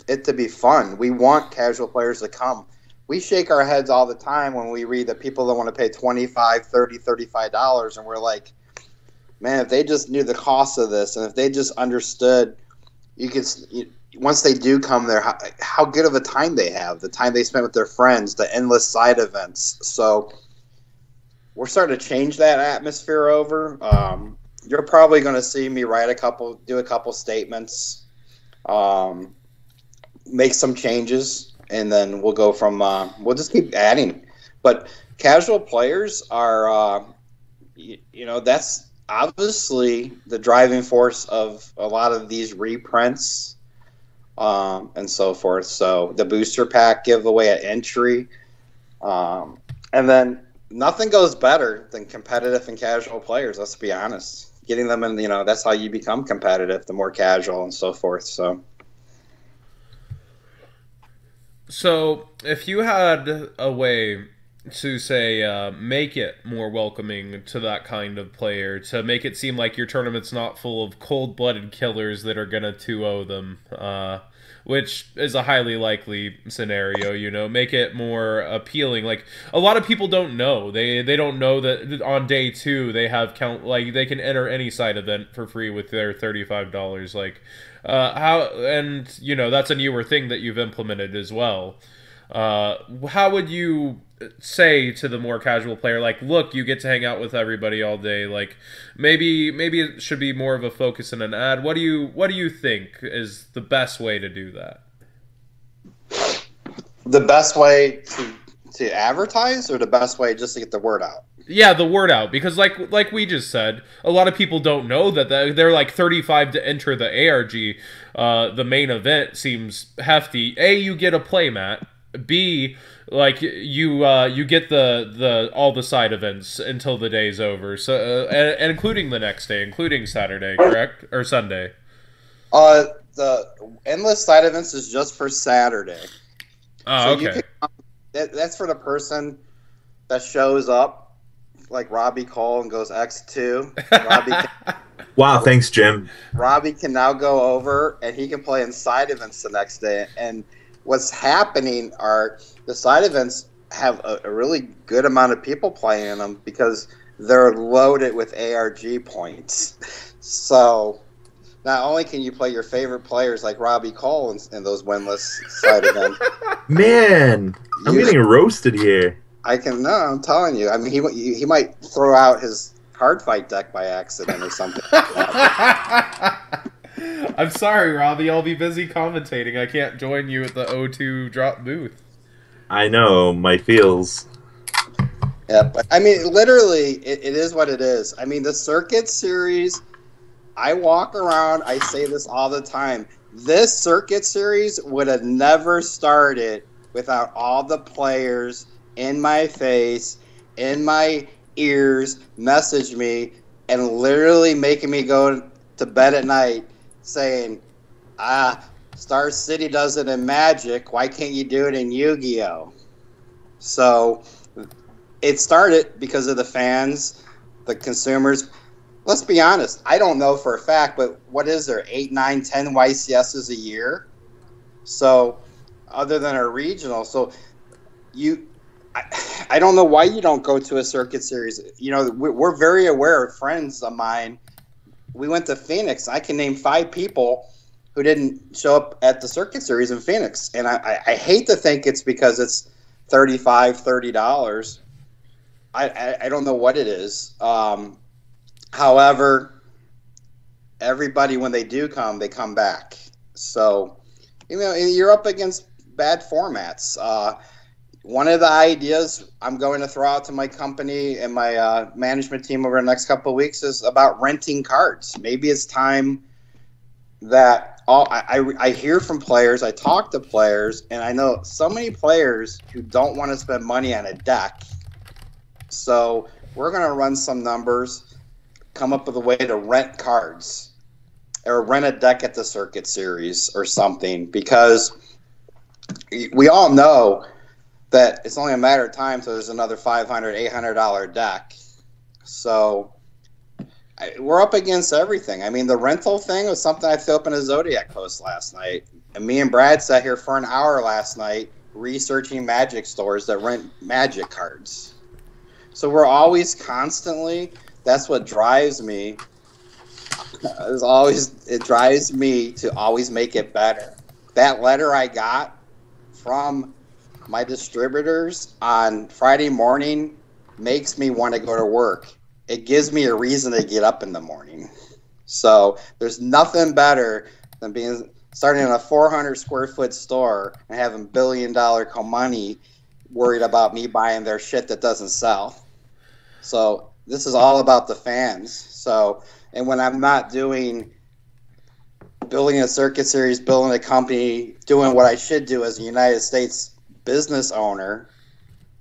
it to be fun. We want casual players to come. We shake our heads all the time when we read that people don't want to pay $25, $30, $35, and we're like, man, if they just knew the cost of this, and if they just understood, once they do come there, how good of a time they have, the time they spend with their friends, the endless side events. So we're starting to change that atmosphere over. You're probably going to see me do a couple statements, make some changes, and then we'll go from we'll just keep adding. But casual players are that's obviously the driving force of a lot of these reprints and so forth. So the booster pack giveaway at entry, and then nothing goes better than competitive and casual players, let's be honest. Getting them in, that's how you become competitive, the more casual and so forth. So, if you had a way to say make it more welcoming to that kind of player, to make it seem like your tournament's not full of cold-blooded killers that are gonna 2-0 them, which is a highly likely scenario, make it more appealing. Like, a lot of people don't know. They don't know that on day 2 they have they can enter any side event for free with their $35. Like, that's a newer thing that you've implemented as well. How would you say to the more casual player, like, look, you get to hang out with everybody all day? Like, maybe it should be more of a focus in an ad. What do you think is the best way to do that? The best way to advertise, or the best way just to get the word out? Yeah, the word out, because like we just said, a lot of people don't know that they're like 35 to enter the ARG. The main event seems hefty. A, you get a playmat. B, like you get the all the side events until the day's over. So and including the next day, including Saturday, correct, or Sunday? The endless side events is just for Saturday. Oh, so okay. That's for the person that shows up, like Robbie Kohl, and goes X2. Wow, thanks, Jim. Robbie can now go over, and he can play in side events the next day. And what's happening are the side events have a really good amount of people playing in them because they're loaded with ARG points. So not only can you play your favorite players like Robbie Kohl in those winless side events. Man, I'm getting roasted here. I'm telling you. I mean, he might throw out his card fight deck by accident or something like that. I'm sorry, Robbie. I'll be busy commentating. I can't join you at the O2 drop booth. I know, my feels. Yeah, but I mean, literally, it is what it is. I mean, the circuit series, I walk around, I say this all the time. This circuit series would have never started without all the players in my face, in my ears, message me, and literally making me go to bed at night saying, Star City does it in Magic, why can't you do it in Yu-Gi-Oh? So it started because of the fans, the consumers. Let's be honest, I don't know for a fact, but what is there, 8, 9, 10 YCSs a year? So other than our regional, so I don't know why you don't go to a circuit series. We're very aware of friends of mine. We went to Phoenix. I can name 5 people who didn't show up at the circuit series in Phoenix. And I hate to think it's because it's $30. I don't know what it is. However, everybody, when they do come, they come back. So, you're up against bad formats. One of the ideas I'm going to throw out to my company and my management team over the next couple of weeks is about renting cards. Maybe it's time that I hear from players, I talk to players, and I know so many players who don't want to spend money on a deck. So we're going to run some numbers, come up with a way to rent cards or rent a deck at the Circuit Series or something, because we all know that it's only a matter of time till there's another $500, $800 deck. So we're up against everything. I mean, the rental thing was something I threw up in a Zodiac post last night. And me and Brad sat here for an hour last night researching Magic stores that rent Magic cards. So we're always constantly, that's what drives me. It drives me to always make it better. That letter I got from my distributors on Friday morning makes me want to go to work. It gives me a reason to get up in the morning. So there's nothing better than starting in a 400 square foot store and having $1 billion money worried about me buying their shit that doesn't sell. So this is all about the fans. So, and when I'm not building a Circuit Series, building a company, doing what I should do as a United States business owner,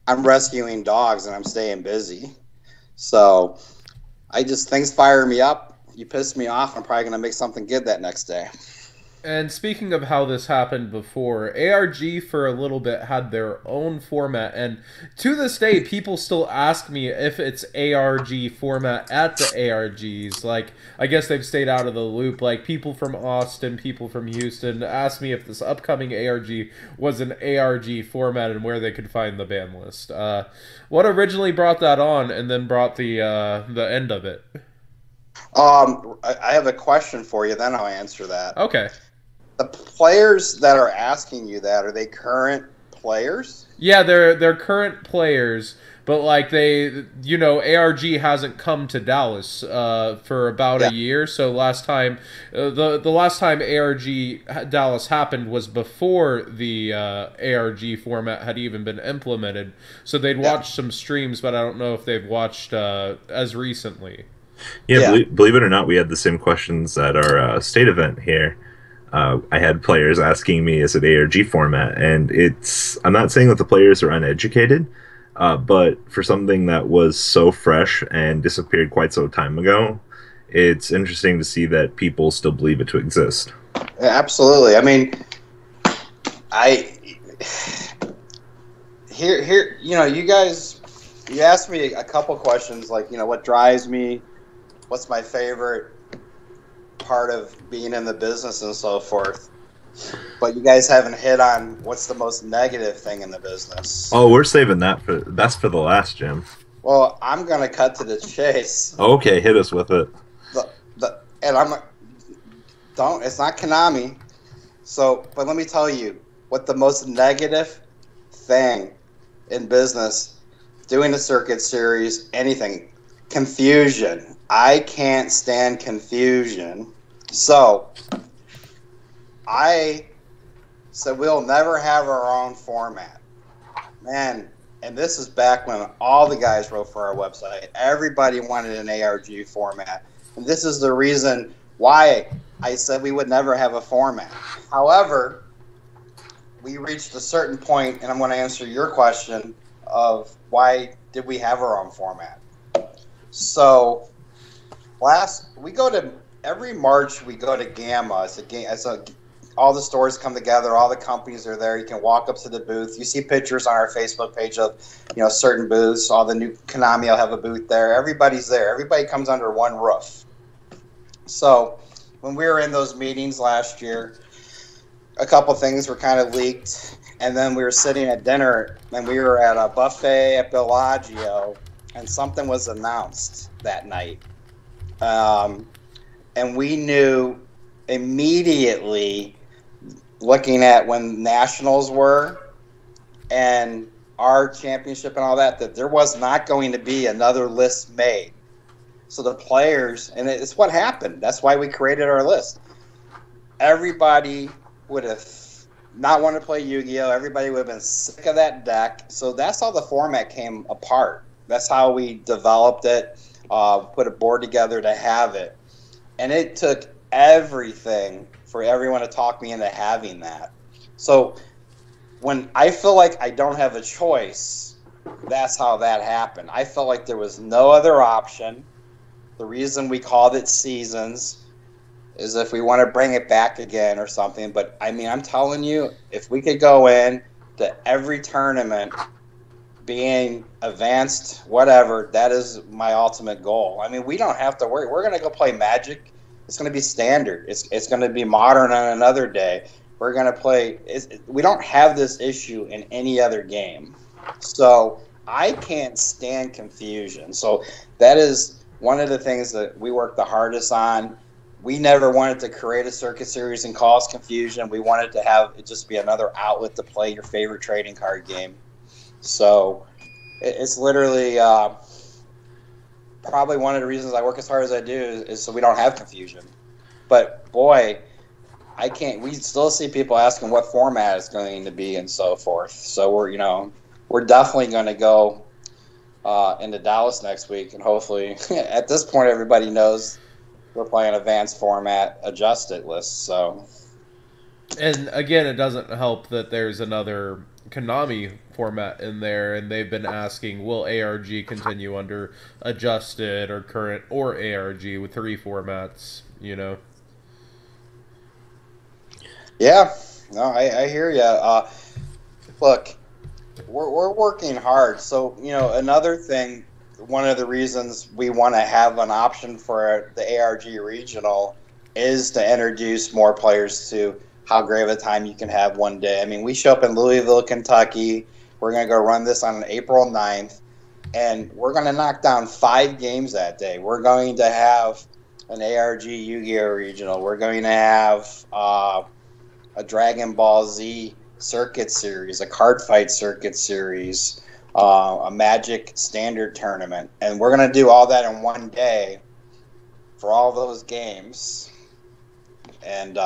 I'm rescuing dogs and I'm staying busy. So things fire me up. You piss me off, I'm probably going to make something good that next day. And speaking of how this happened before, ARG for a little bit had their own format, and to this day, people still ask me if it's ARG format at the ARGs. Like, I guess they've stayed out of the loop. Like, people from Austin, people from Houston asked me if this upcoming ARG was an ARG format and where they could find the ban list. What originally brought that on and then brought the end of it? I have a question for you, then I'll answer that. Okay. The players that are asking you that, are they current players? Yeah, they're current players, but like ARG hasn't come to Dallas for about a year. So last time, the last time ARG Dallas happened was before the ARG format had even been implemented. So they'd watched some streams, but I don't know if they've watched as recently. Yeah, believe it or not, we had the same questions at our state event here. I had players asking me, is it ARG format? And I'm not saying that the players are uneducated, but for something that was so fresh and disappeared quite some time ago, it's interesting to see that people still believe it to exist. Yeah, absolutely. I mean, you guys, you asked me a couple questions like, what drives me, what's my favorite part of being in the business and so forth, but you guys haven't hit on what's the most negative thing in the business. Oh, we're saving that's for the last, Jim. Well, I'm gonna cut to the chase. Okay, hit us with it. It's not Konami. So, but let me tell you what the most negative thing in business, doing a Circuit Series, anything, confusion. I can't stand confusion. So I said we'll never have our own format. Man, and this is back when all the guys wrote for our website. Everybody wanted an ARG format. And this is the reason why I said we would never have a format. However, we reached a certain point, and I'm going to answer your question of why did we have our own format. So every March we go to Gamma. All the stores come together, all the companies are there. You can walk up to the booth. You see pictures on our Facebook page of certain booths. All the new Konami will have a booth there. Everybody's there. Everybody comes under one roof. So when we were in those meetings last year, a couple things were kind of leaked, and then we were sitting at dinner, and we were at a buffet at Bellagio, and something was announced that night. And we knew immediately, looking at when Nationals were and our championship and all that, that there was not going to be another list made. So the players, and it's what happened. That's why we created our list. Everybody would have not wanted to play Yu-Gi-Oh! Everybody would have been sick of that deck. So that's how the format came apart. That's how we developed it, put a board together to have it. And it took everything for everyone to talk me into having that. So when I feel like I don't have a choice, that's how that happened. I felt like there was no other option. The reason we called it Seasons is if we want to bring it back again or something. But, I mean, I'm telling you, if we could go in to every tournament being advanced, whatever, that is my ultimate goal. I mean, we don't have to worry. We're going to go play Magic. It's going to be standard. It's going to be modern on another day. We're going to play – we don't have this issue in any other game. So I can't stand confusion. So that is one of the things that we work the hardest on. We never wanted to create a circuit series and cause confusion. We wanted to have it just be another outlet to play your favorite trading card game. So it's literally probably one of the reasons I work as hard as I do is so we don't have confusion. But, boy, I can't – we still see people asking what format it's going to be and so forth. So we're definitely going to go into Dallas next week, and hopefully at this point everybody knows – we're playing advanced format adjusted lists, so. And again, it doesn't help that there's another Konami format in there, and they've been asking, will ARG continue under adjusted or current or ARG with 3 formats, you know? Yeah, no, I hear you. Look, we're working hard. So, another thing, one of the reasons we want to have an option for the ARG regional is to introduce more players to how great of a time you can have one day. I mean, we show up in Louisville, Kentucky. We're going to go run this on April 9th, and we're going to knock down 5 games that day. We're going to have an ARG Yu-Gi-Oh! Regional. We're going to have a Dragon Ball Z circuit series, a card fight circuit series, a Magic standard tournament, and we're going to do all that in one day for all those games. And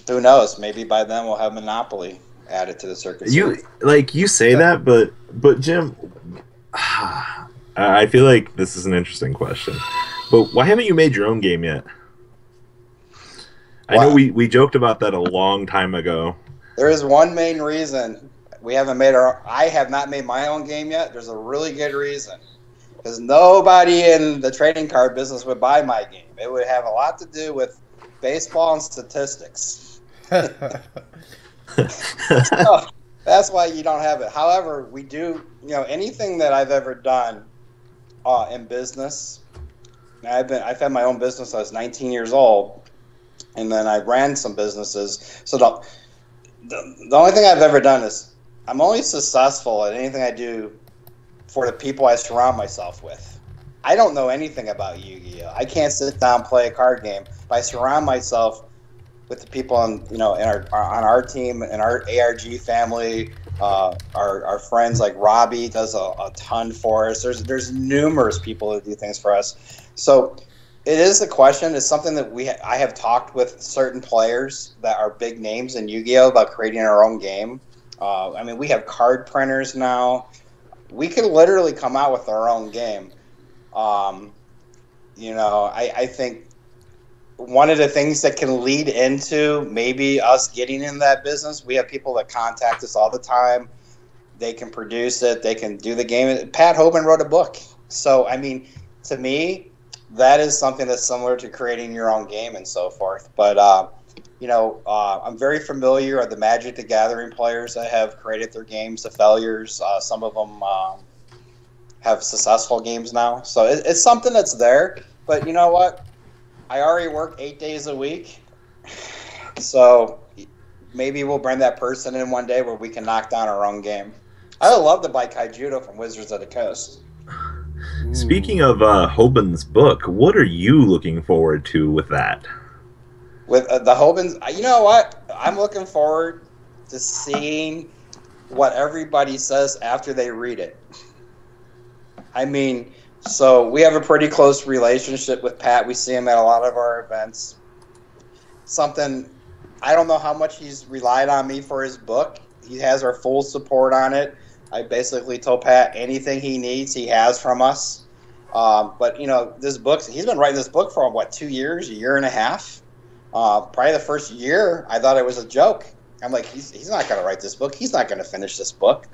who knows? Maybe by then we'll have Monopoly added to the circuit. You say that, but Jim, I feel like this is an interesting question. But why haven't you made your own game yet? I know we joked about that a long time ago. There is one main reason. We haven't made I have not made my own game yet. There's a really good reason. Because nobody in the trading card business would buy my game. It would have a lot to do with baseball and statistics. So, that's why you don't have it. However, we do, anything that I've ever done in business. I've had my own business since I was 19 years old. And then I ran some businesses. So the only thing I've ever done is I'm only successful at anything I do for the people I surround myself with. I don't know anything about Yu-Gi-Oh! I can't sit down and play a card game, but I surround myself with the people on our team and our ARG family. Our friends like Robbie does a ton for us. There's numerous people that do things for us. So it is a question. It's something that I have talked with certain players that are big names in Yu-Gi-Oh! About creating our own game. I mean, we have card printers now. We could literally come out with our own game. I think one of the things that can lead into maybe us getting in that business, we have people that contact us all the time. They can produce it. They can do the game. Pat Hoban wrote a book. So, I mean, to me, that is something that's similar to creating your own game and so forth. But, I'm very familiar with the Magic the Gathering players that have created their games, the failures. Some of them have successful games now. So it's something that's there. But you know what? I already work 8 days a week. So maybe we'll bring that person in one day where we can knock down our own game. I would love to buy Kaijudo from Wizards of the Coast. Speaking of Hoban's book, what are you looking forward to with that? With the Hobans, you know what? I'm looking forward to seeing what everybody says after they read it. I mean, so we have a pretty close relationship with Pat. We see him at a lot of our events. Something, I don't know how much he's relied on me for his book. He has our full support on it. I basically told Pat anything he needs, he has from us. But, you know, this book, he's been writing this book for, what, 2 years, a year and a half? Probably the first year, I thought it was a joke. I'm like, he's not going to write this book. He's not going to finish this book.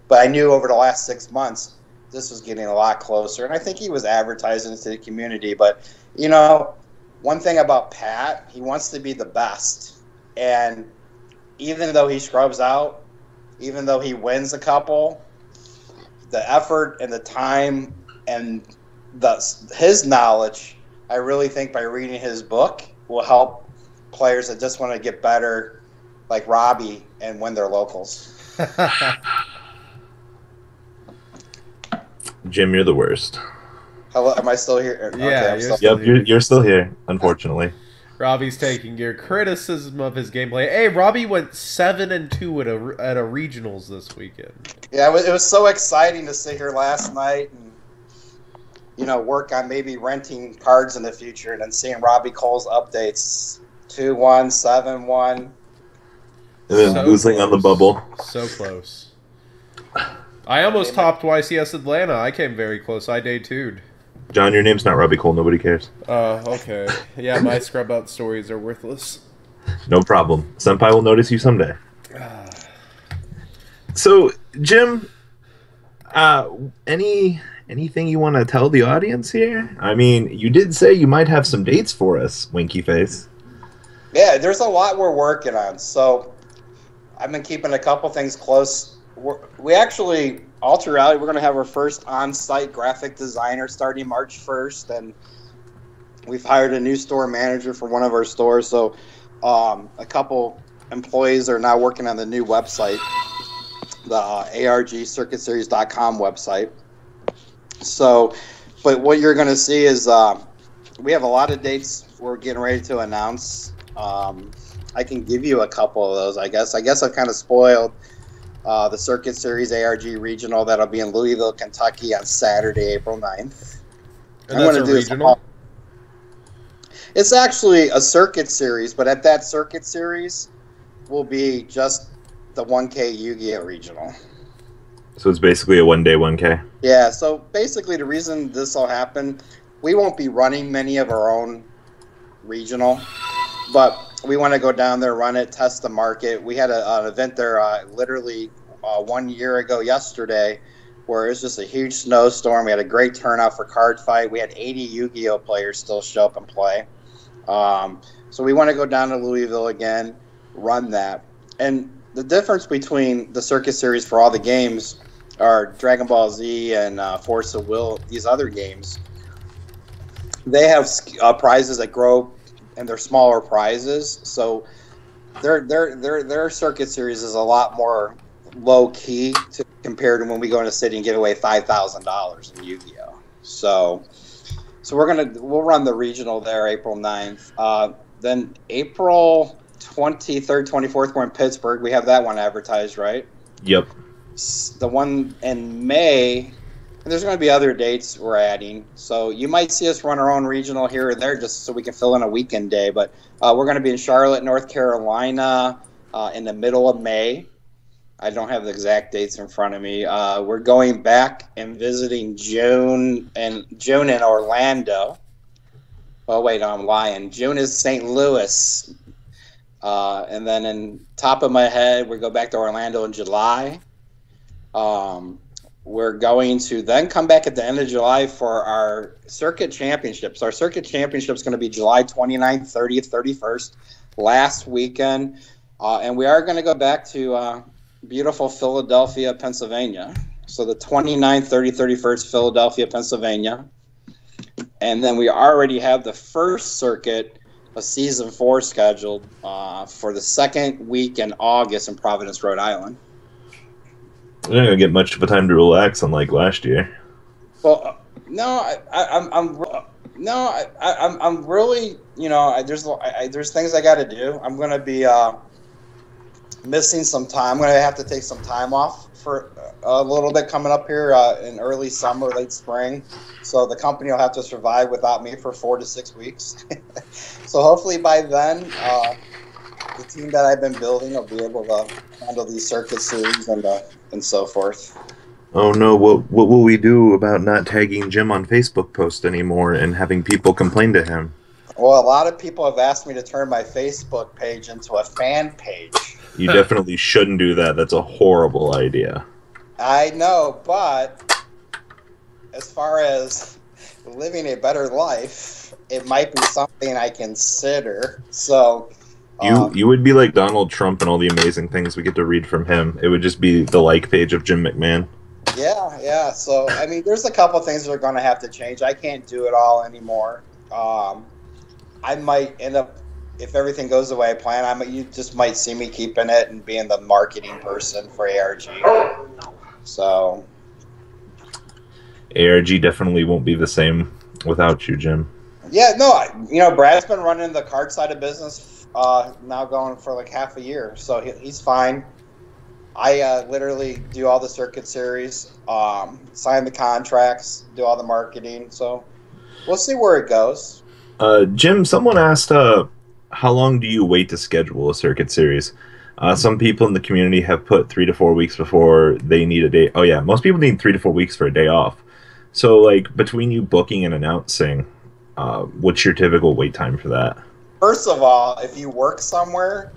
But I knew over the last 6 months, this was getting a lot closer. And I think he was advertising to the community. But, you know, one thing about Pat, he wants to be the best. And even though he scrubs out, even though he wins a couple, the effort and the time and his knowledge, I really think by reading his book will help players that just want to get better, like Robbie, and win their locals. Jim, you're the worst. Hello, am I still here? Yeah, okay, you're still here, unfortunately. Robbie's taking your criticism of his gameplay. Hey, Robbie went 7-2 at a regionals this weekend. Yeah, it was so exciting to sit here last night and, you know, work on maybe renting cards in the future, and then seeing Robbie Kohl's updates 2-1, 7-1. And then So losing on the bubble. So close. I almost topped YCS Atlanta. I came very close. I day 2'd. John, your name's not Robbie Kohl. Nobody cares. Okay. Yeah, my scrub out stories are worthless. No problem. Senpai will notice you someday. So, Jim, anything you want to tell the audience here? I mean, you did say you might have some dates for us, Winky Face. Yeah, there's a lot we're working on. So I've been keeping a couple things close. We actually, Alter Reality, we're going to have our first on-site graphic designer starting March 1st, and we've hired a new store manager for one of our stores. So a couple employees are now working on the new website, the ARGCircuitSeries.com website. So, but what you're going to see is we have a lot of dates we're getting ready to announce. I can give you a couple of those, I guess. I've kind of spoiled the Circuit Series ARG Regional that'll be in Louisville, Kentucky on Saturday, April 9th. And that's a regional? It's actually a Circuit Series, but at that Circuit Series will be just the 1K Yu-Gi-Oh! Regional. So it's basically a one-day 1K? Yeah, so basically the reason this will happen, we won't be running many of our own regional, but we want to go down there, run it, test the market. We had an event there literally 1 year ago yesterday where it was just a huge snowstorm. We had a great turnout for card fight. We had 80 Yu-Gi-Oh! Players still show up and play. So we want to go down to Louisville again, run that. And the difference between the Circuit Series for all the games are Dragon Ball Z and Force of Will, these other games. They have prizes that grow, and they're smaller prizes. So their Circuit Series is a lot more low key compared to when we go in a city and give away $5,000 in Yu-Gi-Oh. So we'll run the regional there April 9th. Then April 23rd, 24th, we're in Pittsburgh. We have that one advertised, right? Yep. The one in May, and there's going to be other dates we're adding. So you might see us run our own regional here or there just so we can fill in a weekend day. But we're going to be in Charlotte, North Carolina in the middle of May. I don't have the exact dates in front of me. We're going back and visiting June in Orlando. Oh, wait, I'm lying. June is St. Louis. And then in top of my head, we go back to Orlando in July. We're going to then come back at the end of July for our Circuit Championships. Our Circuit Championship is going to be July 29th, 30th, 31st, last weekend. And we are going to go back to beautiful Philadelphia, Pennsylvania. So the 29th, 30th, 31st, Philadelphia, Pennsylvania. And then we already have the first circuit, a season 4 scheduled for the second week in August in Providence, Rhode Island. You're not gonna get much of a time to relax, unlike last year. Well, I'm really, you know, there's things I got to do. I'm gonna be missing some time. I'm going to have to take some time off for a little bit coming up here in early summer, late spring. So the company will have to survive without me for 4 to 6 weeks. So hopefully by then, the team that I've been building will be able to handle these circuit series and so forth. Oh no, what will we do about not tagging Jim on Facebook posts anymore and having people complain to him? Well, a lot of people have asked me to turn my Facebook page into a fan page. You definitely shouldn't do that. That's a horrible idea. I know, but as far as living a better life, it might be something I consider. So you would be like Donald Trump and all the amazing things we get to read from him. It would just be the like page of Jim McMahan. Yeah. So, I mean, there's a couple things that are going to have to change. I can't do it all anymore. I might end up, if everything goes the way I plan, you just might see me keeping it and being the marketing person for ARG. So, ARG definitely won't be the same without you, Jim. Yeah, no, Brad's been running the card side of business now going for like half a year, so he's fine. I literally do all the circuit series, sign the contracts, do all the marketing, so we'll see where it goes. Jim, someone asked, how long do you wait to schedule a circuit series? Some people in the community have put 3 to 4 weeks before they need a day. Oh yeah, most people need 3 to 4 weeks for a day off. So like between you booking and announcing, what's your typical wait time for that? First of all, if you work somewhere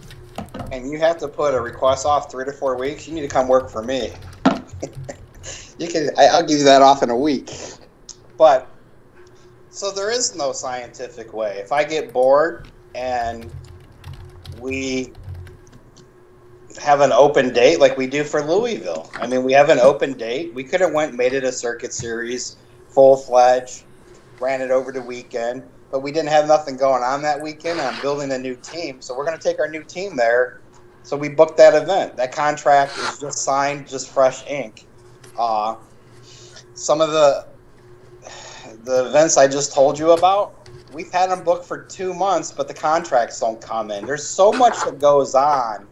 and you have to put a request off 3 to 4 weeks, you need to come work for me. I'll give you that off in a week. But so there is no scientific way. If I get bored and we have an open date like we do for Louisville, I mean, we have an open date. We could have went and made it a circuit series, full-fledged, ran it over the weekend, but we didn't have nothing going on that weekend, and I'm building a new team, so we're going to take our new team there. So we booked that event. That contract is just signed, just fresh ink. Some of the events I just told you about, we've had them booked for 2 months, but the contracts don't come in. There's so much that goes on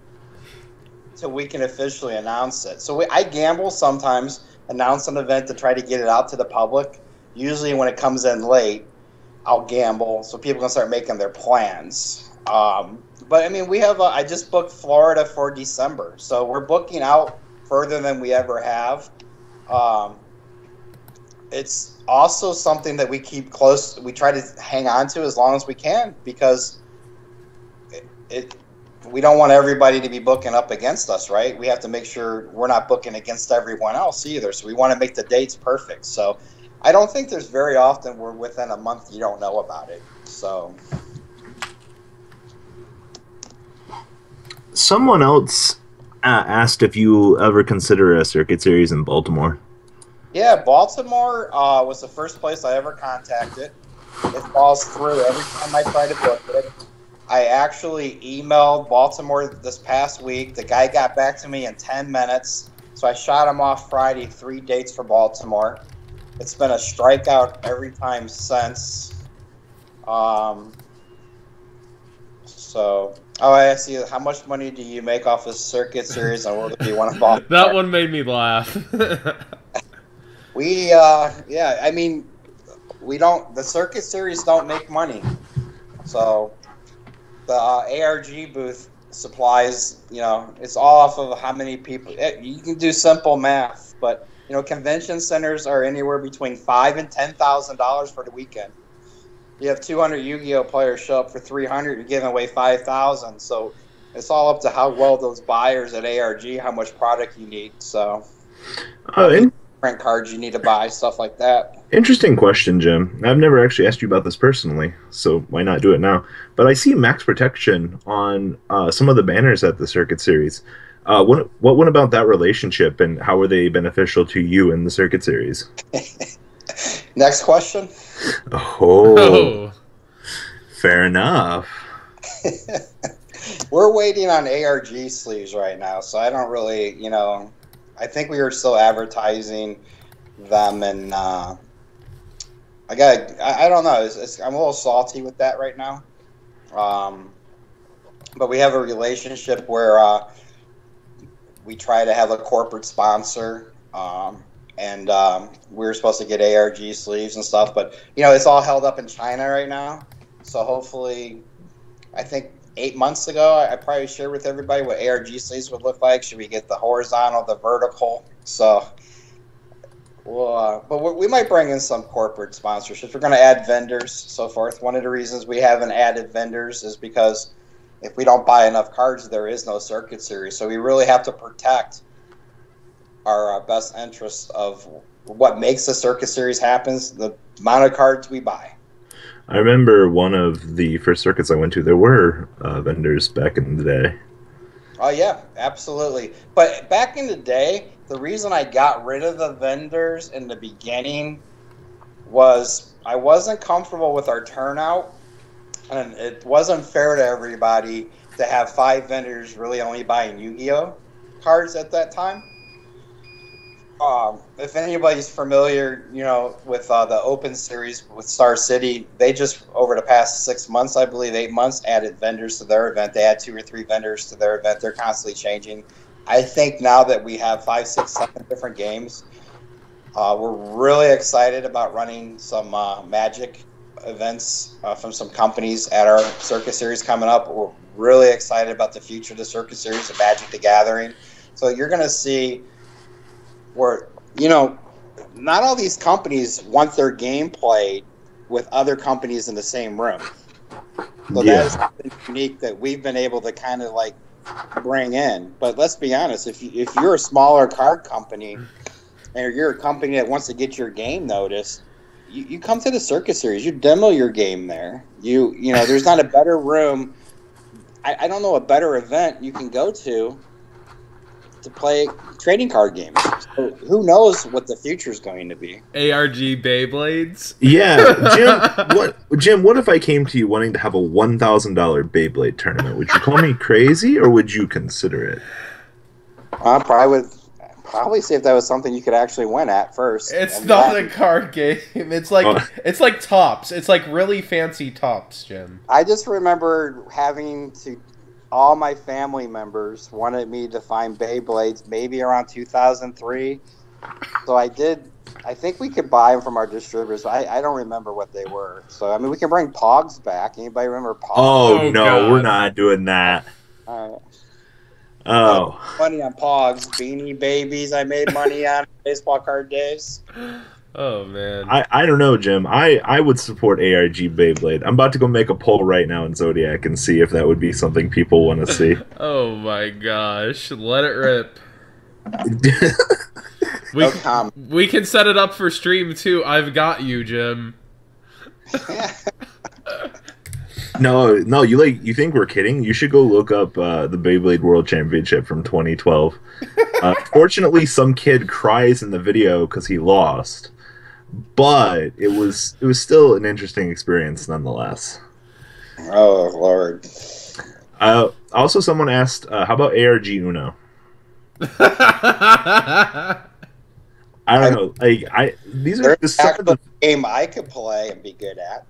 till we can officially announce it. So I gamble sometimes, announce an event to try to get it out to the public. Usually when it comes in late, I'll gamble so people can start making their plans. But I mean, I just booked Florida for December, so we're booking out further than we ever have. It's also something that we keep close. We try to hang on to as long as we can because we don't want everybody to be booking up against us, right? We have to make sure we're not booking against everyone else either. So we want to make the dates perfect. So I don't think there's very often we're within a month you don't know about it. So someone else asked if you ever consider a circuit series in Baltimore. Yeah, Baltimore was the first place I ever contacted. It falls through every time I try to book it. I actually emailed Baltimore this past week. The guy got back to me in 10 minutes. So I shot him off Friday, 3 dates for Baltimore. It's been a strikeout every time since. I see. How much money do you make off a circuit series, and what do you want to buy? That one made me laugh. I mean, the circuit series don't make money. So the ARG booth supplies, it's all off of how many people. You can do simple math, but convention centers are anywhere between $5,000 and $10,000 for the weekend. You have 200 Yu-Gi-Oh players show up for 300, you're giving away 5,000. So it's all up to how well those buyers at ARG, how much product you need. So print cards you need to buy, stuff like that. Interesting question, Jim. I've never actually asked you about this personally, so why not do it now? But I see max protection on some of the banners at the circuit series. What went about that relationship, and how were they beneficial to you in the circuit series? Next question. Oh. Fair enough. We're waiting on ARG sleeves right now, so I don't really, I think we were still advertising them, and I don't know. I'm a little salty with that right now. But we have a relationship where we try to have a corporate sponsor, and we were supposed to get ARG sleeves and stuff, but it's all held up in China right now. So hopefully, I think 8 months ago, I probably shared with everybody what ARG sleeves would look like. Should we get the horizontal, the vertical? So, but we might bring in some corporate sponsorships. We're going to add vendors, so forth. One of the reasons we haven't added vendors is because if we don't buy enough cards, there is no circuit series. So we really have to protect our best interests of what makes the circuit series happens, the amount of cards we buy. I remember one of the first circuits I went to, there were vendors back in the day. Oh, yeah, absolutely. But back in the day, the reason I got rid of the vendors in the beginning was I wasn't comfortable with our turnout, and it wasn't fair to everybody to have 5 vendors really only buying Yu-Gi-Oh cards at that time. If anybody's familiar, with the Open Series with Star City, they just, over the past 6 months, I believe 8 months, added vendors to their event. They had 2 or 3 vendors to their event. They're constantly changing. I think now that we have 5, 6, 7 different games, we're really excited about running some Magic events from some companies at our Circuit Series coming up. We're really excited about the future of the Circuit Series, of Magic the Gathering. So you're going to see where, not all these companies want their game played with other companies in the same room. So that is something unique that we've been able to kind of like bring in. But let's be honest, if you're a smaller card company and you're a company that wants to get your game noticed, you come to the Circuit Series, you demo your game there. There's not a better room. I don't know a better event you can go to play trading card games. So who knows what the future is going to be? ARG Beyblades. Yeah, Jim, what if I came to you wanting to have a $1,000 Beyblade tournament? Would you call me crazy, or would you consider it? I probably would. Probably see if that was something you could actually win at first. It's not a card game. It's like Tops. It's like really fancy Tops, Jim. I just remember having to. All my family members wanted me to find Beyblades maybe around 2003. So I did. I think we could buy them from our distributors. I don't remember what they were. So, I mean, we can bring Pogs back. Anybody remember Pogs? Oh, no, God. We're not doing that. All right. Oh. Money on Pogs. Beanie Babies I made money on baseball card days. Oh, man. I don't know, Jim. I would support ARG Beyblade. I'm about to go make a poll right now in Zodiac and see if that would be something people want to see. Oh, my gosh. Let it rip. We can set it up for stream, too. I've got you, Jim. No, you think we're kidding? You should go look up the Beyblade World Championship from 2012. Fortunately, some kid cries in the video because he lost, but it was still an interesting experience nonetheless. Oh Lord! Also, someone asked, "How about ARG Uno?" I don't know. Like these are the stuff of the game I could play and be good at.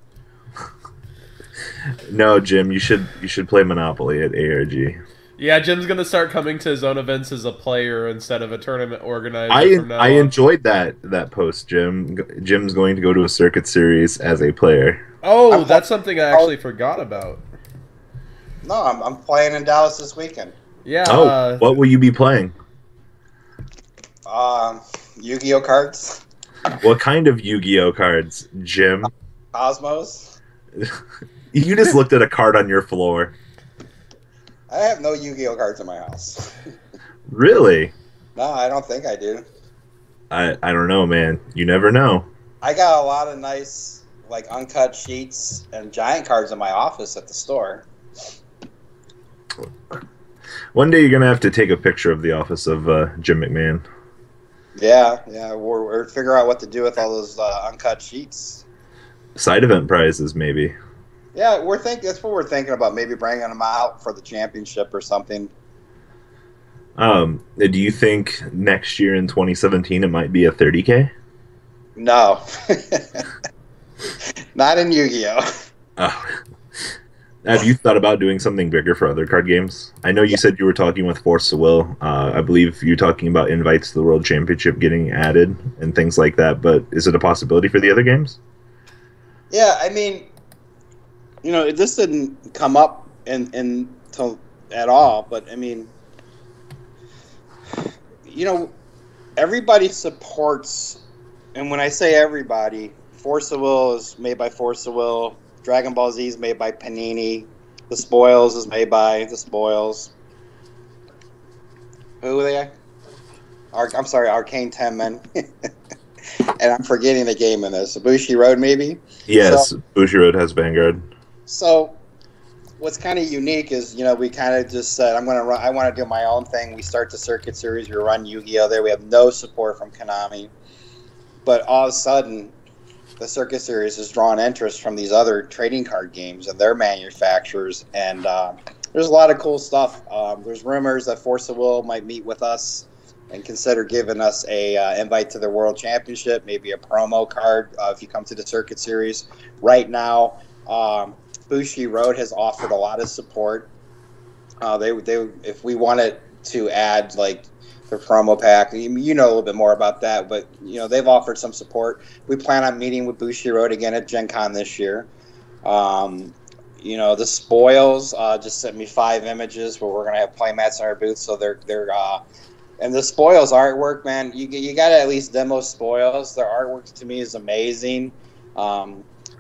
No, Jim, you should play Monopoly at ARG. Yeah, Jim's gonna start coming to his own events as a player instead of a tournament organizer. I enjoyed that post, Jim. Jim's going to go to a circuit series as a player. Oh, that's something I actually forgot about. No, I'm playing in Dallas this weekend. Yeah. Oh, what will you be playing? Yu-Gi-Oh cards. What kind of Yu-Gi-Oh cards, Jim? Cosmos. You just looked at a card on your floor. I have no Yu-Gi-Oh cards in my house. Really? No, I don't think I do. I don't know, man. You never know. I got a lot of nice, like, uncut sheets and giant cards in my office at the store. One day you're going to have to take a picture of the office of Jim McMahan. Yeah, we're figure out what to do with all those uncut sheets. Side event prizes, maybe. Yeah, that's what we're thinking about. Maybe bringing them out for the championship or something. Do you think next year in 2017 it might be a 30K? No, not in Yu-Gi-Oh. Oh, Have you thought about doing something bigger for other card games? I know you said you were talking with Force the Will. I believe you're talking about invites to the World Championship getting added and things like that. But is it a possibility for the other games? Yeah, I mean, this didn't come up in till at all, but I mean, everybody supports, and when I say everybody, Force of Will is made by Force of Will, Dragon Ball Z is made by Panini, The Spoils is made by The Spoils. Who are they? I'm sorry, Arcane Tenmen. And I'm forgetting the game in this. Bushi Road, maybe? Yes, Bushiroad has Vanguard. So what's kind of unique is, we kind of just said, I want to do my own thing. We start the Circuit Series. We run Yu-Gi-Oh! There. We have no support from Konami. But all of a sudden, the Circuit Series has drawn interest from these other trading card games and their manufacturers. And there's a lot of cool stuff. There's rumors that Force of Will might meet with us and consider giving us a invite to the World Championship, maybe a promo card if you come to the Circuit Series. Right now, Bushi Road has offered a lot of support. They if we wanted to add like their promo pack, you know a little bit more about that, but they've offered some support. We plan on meeting with Bushi Road again at Gen Con this year. The Spoils just sent me 5 images where we're gonna have playmats in our booth, so they're and the Spoils artwork, man, you gotta at least demo Spoils. Their artwork to me is amazing.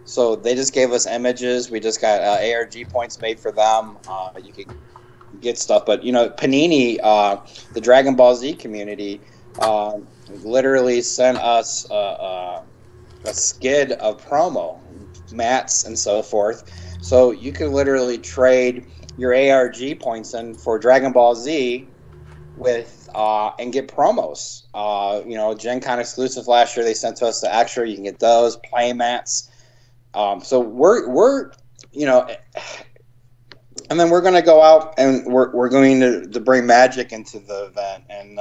So they just gave us images. We just got ARG points made for them. You could get stuff, but Panini, the Dragon Ball Z community, literally sent us a skid of promo mats and so forth. So you can literally trade your ARG points in for Dragon Ball Z with and get promos. Gen Con exclusive last year, they sent to us the extra. You can get those play mats. So we're and then we're going to go out and we're going to bring Magic into the event and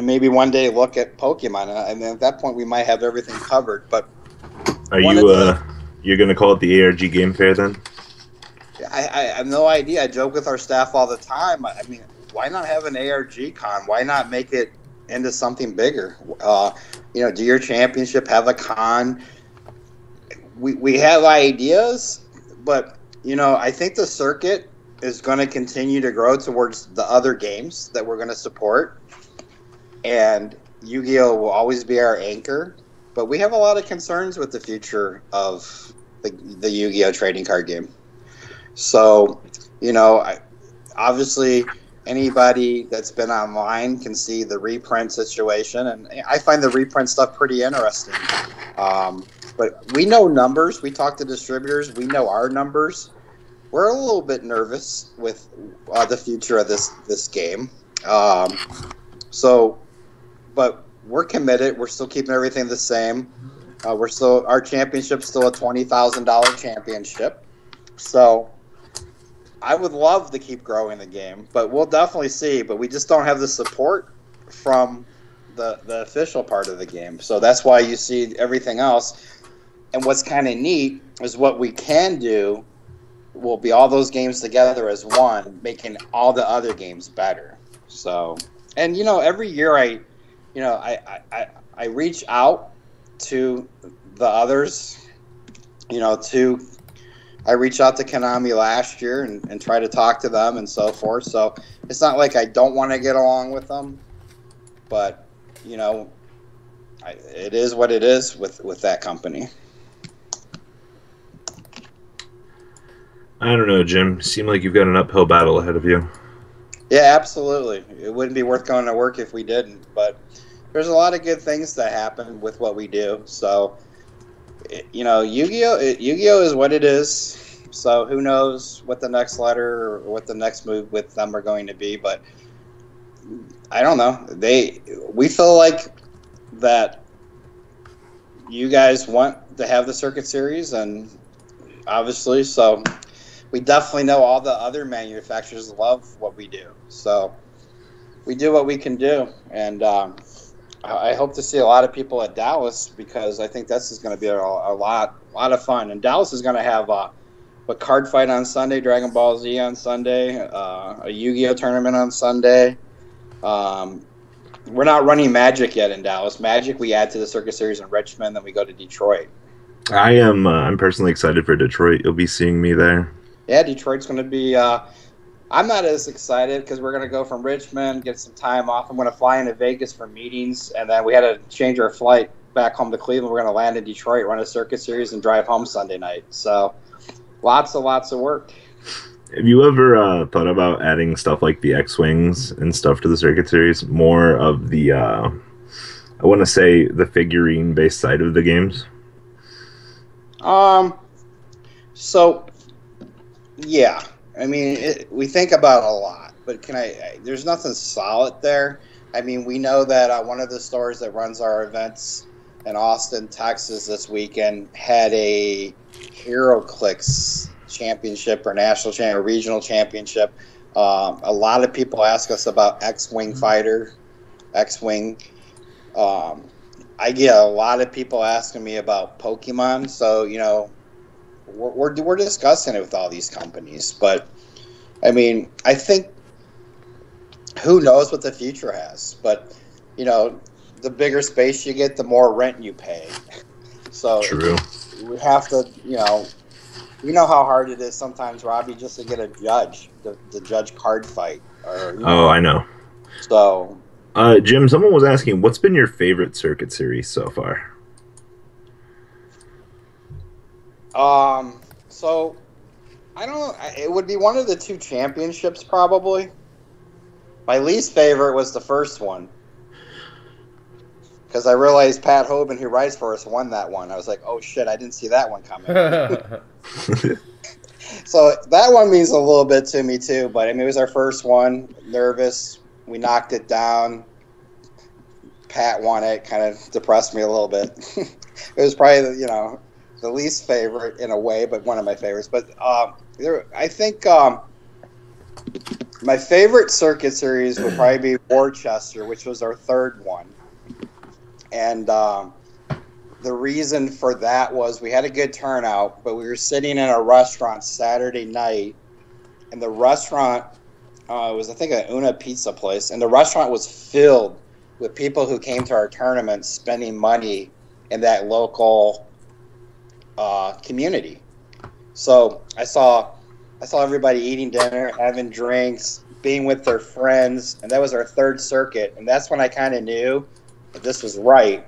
maybe one day look at Pokemon. And at that point, we might have everything covered. But are you're going to call it the ARG Game Fair then? I have no idea. I joke with our staff all the time. I mean, why not have an ARG con? Why not make it into something bigger? Do your championship, have a con. We have ideas, but I think the circuit is going to continue to grow towards the other games that we're going to support, and Yu-Gi-Oh! Will always be our anchor. But we have a lot of concerns with the future of the Yu-Gi-Oh! Trading card game. So, obviously anybody that's been online can see the reprint situation, and I find the reprint stuff pretty interesting. But we know numbers. We talk to distributors. We know our numbers. We're a little bit nervous with the future of this game. But we're committed. We're still keeping everything the same. Our championship's still a $20,000 championship. So I would love to keep growing the game, but we'll definitely see. But we just don't have the support from the official part of the game. So that's why you see everything else. And what's kind of neat is what we can do will be all those games together as one, making all the other games better. So, and every year I reach out to the others. I reached out to Konami last year and try to talk to them and so forth. So it's not like I don't want to get along with them, but it is what it is with that company. I don't know, Jim. Seemed like you've got an uphill battle ahead of you. Yeah, absolutely. It wouldn't be worth going to work if we didn't. But there's a lot of good things that happen with what we do. So, Yu-Gi-Oh is what it is. So who knows what the next letter or what the next move with them are going to be. But I don't know. We feel like that you guys want to have the Circuit Series, and obviously, so we definitely know all the other manufacturers love what we do. So we do what we can do, and I hope to see a lot of people at Dallas, because I think this is going to be a lot of fun. And Dallas is going to have But card fight on Sunday, Dragon Ball Z on Sunday, a Yu-Gi-Oh tournament on Sunday. We're not running Magic yet in Dallas. Magic we add to the Circuit Series in Richmond, then we go to Detroit. I'm personally excited for Detroit. You'll be seeing me there. Yeah, Detroit's going to be. I'm not as excited because we're going to go from Richmond, get some time off. I'm going to fly into Vegas for meetings, and then we had to change our flight back home to Cleveland. We're going to land in Detroit, run a Circuit Series, and drive home Sunday night. So lots of work. Have you ever thought about adding stuff like the X-Wings and stuff to the Circuit Series? More of the, I want to say, the figurine-based side of the games? So, yeah. I mean, we think about it a lot, but there's nothing solid there. I mean, we know that one of the stores that runs our events in Austin, Texas this weekend had a HeroClix championship or national champion or regional championship. A lot of people ask us about X-Wing fighter, X-Wing. I get a lot of people asking me about Pokemon, so we're discussing it with all these companies. But I mean, I think who knows what the future has. But the bigger space you get, the more rent you pay. So true. We have to, we know how hard it is sometimes, Robbie, just to get a judge, the judge card fight. I know. So, Jim, someone was asking, what's been your favorite Circuit Series so far? So I don't know. It would be one of the two championships, probably. My least favorite was the first one. Because I realized Pat Hoban, who writes for us, won that one. I was like, oh, shit, I didn't see that one coming. So that one means a little bit to me, too. But, I mean, it was our first one. Nervous. We knocked it down. Pat won it. Kind of depressed me a little bit. It was probably, the least favorite in a way, but one of my favorites. But I think my favorite Circuit Series would probably be Worcester, which was our third one. And the reason for that was we had a good turnout, but we were sitting in a restaurant Saturday night, and the restaurant was, I think, an Una pizza place, and the restaurant was filled with people who came to our tournament spending money in that local community. So I saw everybody eating dinner, having drinks, being with their friends, and that was our third circuit, and that's when I kind of knew that this was right.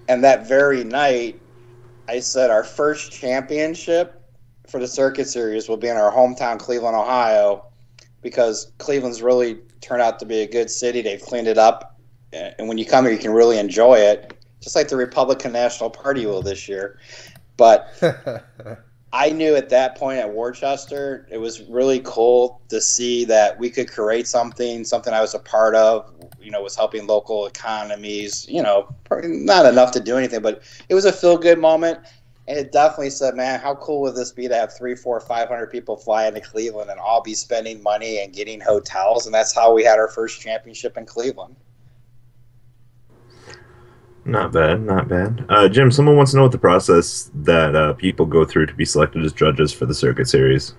And that very night, I said our first championship for the Circuit Series will be in our hometown, Cleveland, Ohio, because Cleveland's really turned out to be a good city. They've cleaned it up, and when you come here, you can really enjoy it, just like the Republican National Party will this year. But I knew at that point at Worcester, it was really cool to see that we could create something I was a part of, was helping local economies, probably not enough to do anything, but it was a feel-good moment. And it definitely said, man, how cool would this be to have 300, 400, 500 people fly into Cleveland and all be spending money and getting hotels? And that's how we had our first championship in Cleveland. Not bad, not bad. Jim, someone wants to know what the process that people go through to be selected as judges for the Circuit Series.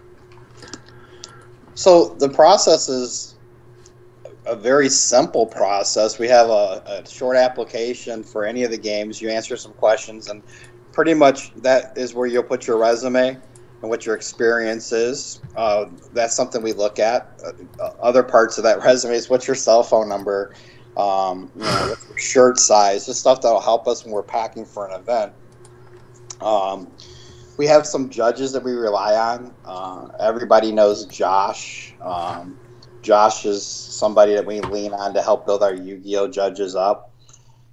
So the process is a very simple process. We have a short application for any of the games. You answer some questions, and pretty much that is where you'll put your resume and what your experience is. That's something we look at. Other parts of that resume is what's your cell phone number, what's your shirt size, just stuff that'll help us when we're packing for an event. We have some judges that we rely on. Everybody knows Josh. Josh is somebody that we lean on to help build our Yu-Gi-Oh judges up.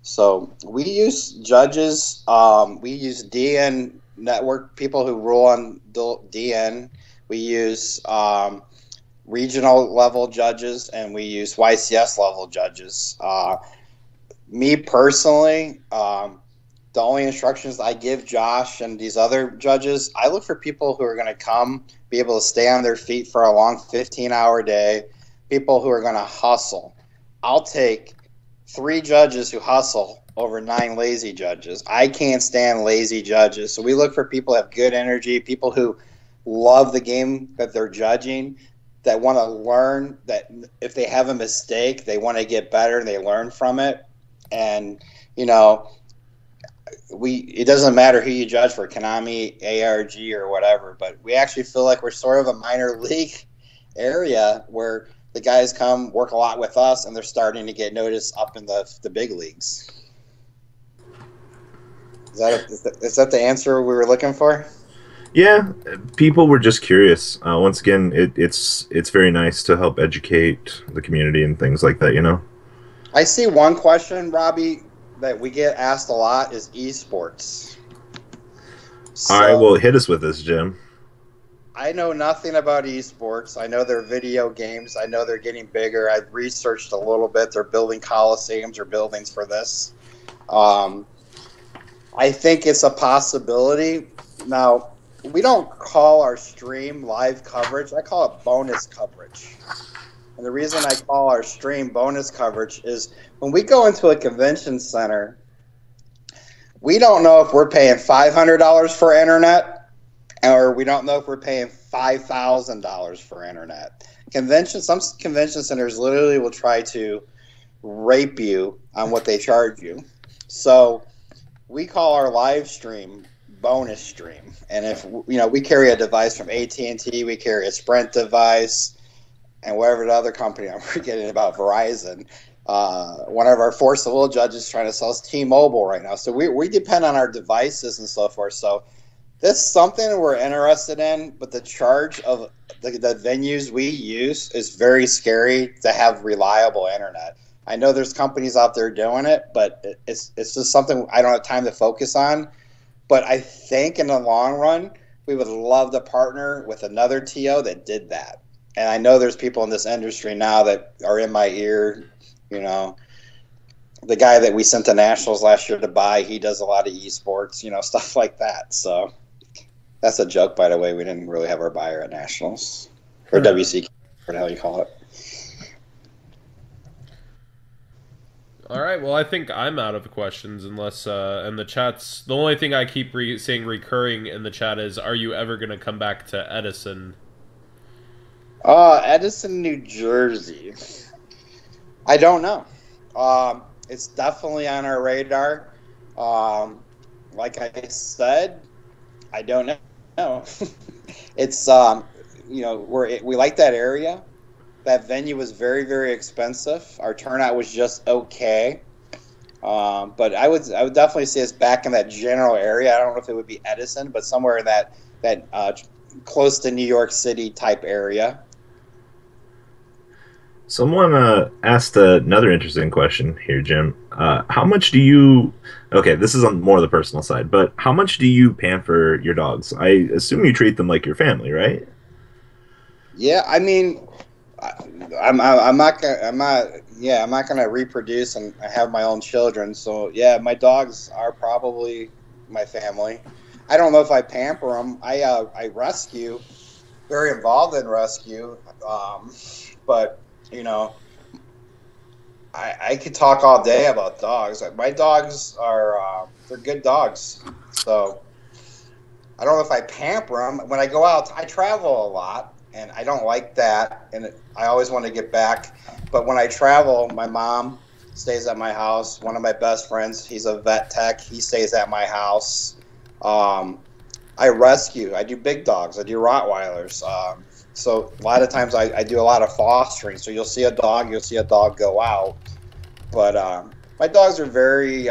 So we use judges. We use DN network people who rule on DN. We use regional level judges, and we use YCS level judges. Me personally, the only instructions I give Josh and these other judges, I look for people who are going to come, be able to stay on their feet for a long 15-hour day, people who are going to hustle. I'll take 3 judges who hustle over 9 lazy judges. I can't stand lazy judges. So we look for people who have good energy, people who love the game that they're judging, that want to learn, that if they have a mistake, they want to get better and they learn from it. And, you know, it doesn't matter who you judge for, Konami, ARG, or whatever, but we actually feel like we're sort of a minor league area where the guys come work a lot with us and they're starting to get noticed up in the big leagues. Is that the answer we were looking for? Yeah, people were just curious. Once again, it's very nice to help educate the community and things like that, you know? I see one question, Robbie, that we get asked a lot is esports. So, All right, well, hit us with this, Jim. I know nothing about esports. I know they're video games. I know they're getting bigger. I've researched a little bit. They're building coliseums or buildings for this. I think it's a possibility. Now, we don't call our stream live coverage. I call it bonus coverage. And the reason I call our stream bonus coverage is when we go into a convention center, we don't know if we're paying $500 for internet, or we don't know if we're paying $5,000 for internet. Some convention centers literally will try to rape you on what they charge you. So we call our live stream bonus stream. And if we carry a device from AT&T, we carry a Sprint device, and whatever the other company I'm forgetting about, Verizon. One of our Force of Will judges is trying to sell us T-Mobile right now. So we depend on our devices and so forth. So this is something we're interested in, but the charge of the venues we use is very scary to have reliable internet. I know there's companies out there doing it, but it's just something I don't have time to focus on. But I think in the long run, we would love to partner with another TO that did that. And I know there's people in this industry now that are in my ear. You know, the guy that we sent to Nationals last year to buy, he does a lot of esports, stuff like that. So that's a joke, by the way. We didn't really have our buyer at Nationals or WC, whatever the hell you call it. All right, well, I think I'm out of questions unless, and the chat's, the only thing I keep seeing recurring in the chat is, are you ever going to come back to Edison? Edison, New Jersey. I don't know. It's definitely on our radar. Like I said, I don't know. It's, we like that area. That venue was very, very expensive. Our turnout was just okay. But I would definitely see us back in that general area. I don't know if it would be Edison, but somewhere in that close to New York City type area. Someone asked another interesting question here, Jim. How much do you... Okay, this is on more of the personal side, but how much do you pamper your dogs? I assume you treat them like your family, right? Yeah, I mean... I'm not gonna reproduce and have my own children. So yeah, my dogs are probably my family. I don't know if I pamper them. I rescue, very involved in rescue. But I could talk all day about dogs. My dogs are they're good dogs. So I don't know if I pamper them. When I go out, I travel a lot. And I don't like that, and I always want to get back. But when I travel, my mom stays at my house. One of my best friends, he's a vet tech. He stays at my house. I rescue. I do big dogs. I do Rottweilers. So a lot of times I do a lot of fostering. So you'll see a dog go out. But my dogs are very,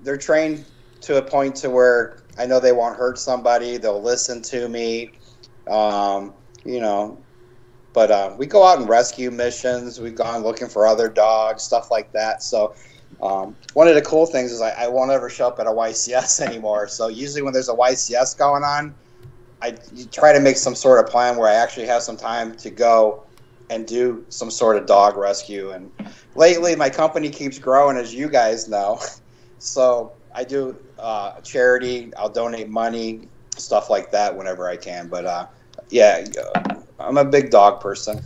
they're trained to a point to where I know they won't hurt somebody. They'll listen to me. But we go out and rescue missions. We've gone looking for other dogs, stuff like that. So one of the cool things is I won't ever show up at a YCS anymore. So usually when there's a YCS going on, I try to make some sort of plan where I actually have some time to go and do some sort of dog rescue. And lately my company keeps growing, as you guys know. So I do charity. I'll donate money, stuff like that whenever I can. But yeah, I'm a big dog person.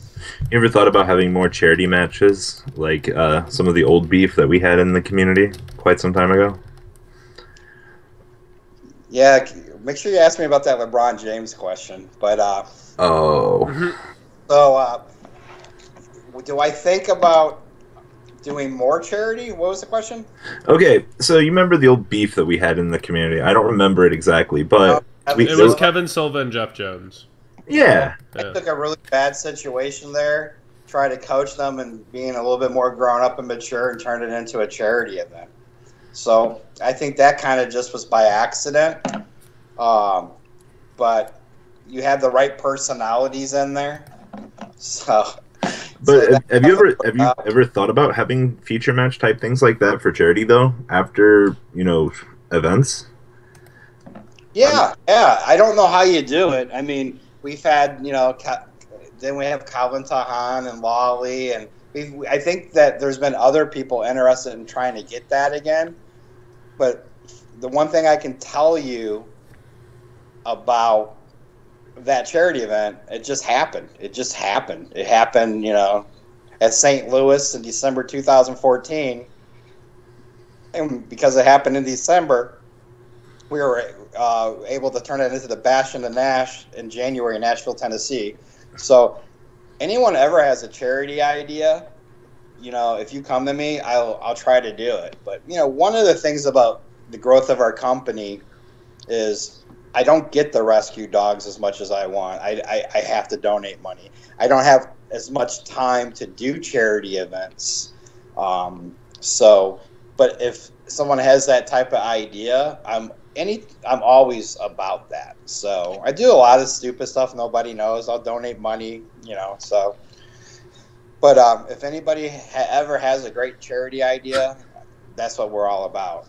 You ever thought about having more charity matches, like some of the old beef that we had in the community quite some time ago? Yeah, make sure you ask me about that LeBron James question. But Oh. so do I think about doing more charity? What was the question? Okay, so you remember the old beef that we had in the community? I don't remember it exactly, Oh, but It was Kevin Silva and Jeff Jones. yeah. I took a really bad situation there, tried to coach them and being a little bit more grown up and mature and turned it into a charity event. So I think that kind of just was by accident. But you had the right personalities in there. So But have you ever thought about having feature match type things like that for charity though? After events. yeah. I don't know how you do it. I mean, we've had then we have Calvin Tahan and Lawley, and I think that there's been other people interested in trying to get that again. But the one thing I can tell you about that charity event, it just happened. It happened, at St. Louis in December 2014. And because it happened in December, we were able to turn it into the Bash and the Nash in January in Nashville, Tennessee. So anyone ever has a charity idea, if you come to me, I'll try to do it. But, one of the things about the growth of our company is I don't get the rescue dogs as much as I want. I have to donate money. I don't have as much time to do charity events. But if someone has that type of idea, I'm always about that. So I do a lot of stupid stuff nobody knows. I'll donate money, so. But if anybody ever has a great charity idea, that's what we're all about.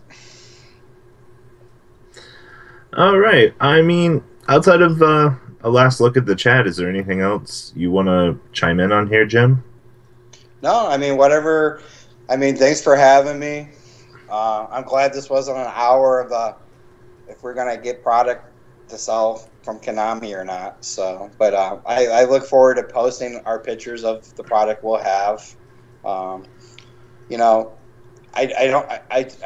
All right. I mean, outside of a last look at the chat, is there anything else you want to chime in on here, Jim? No, I mean, whatever. I mean, thanks for having me. I'm glad this wasn't an hour of if we're going to get product to sell from Konami or not. So, but I look forward to posting our pictures of the product we'll have. I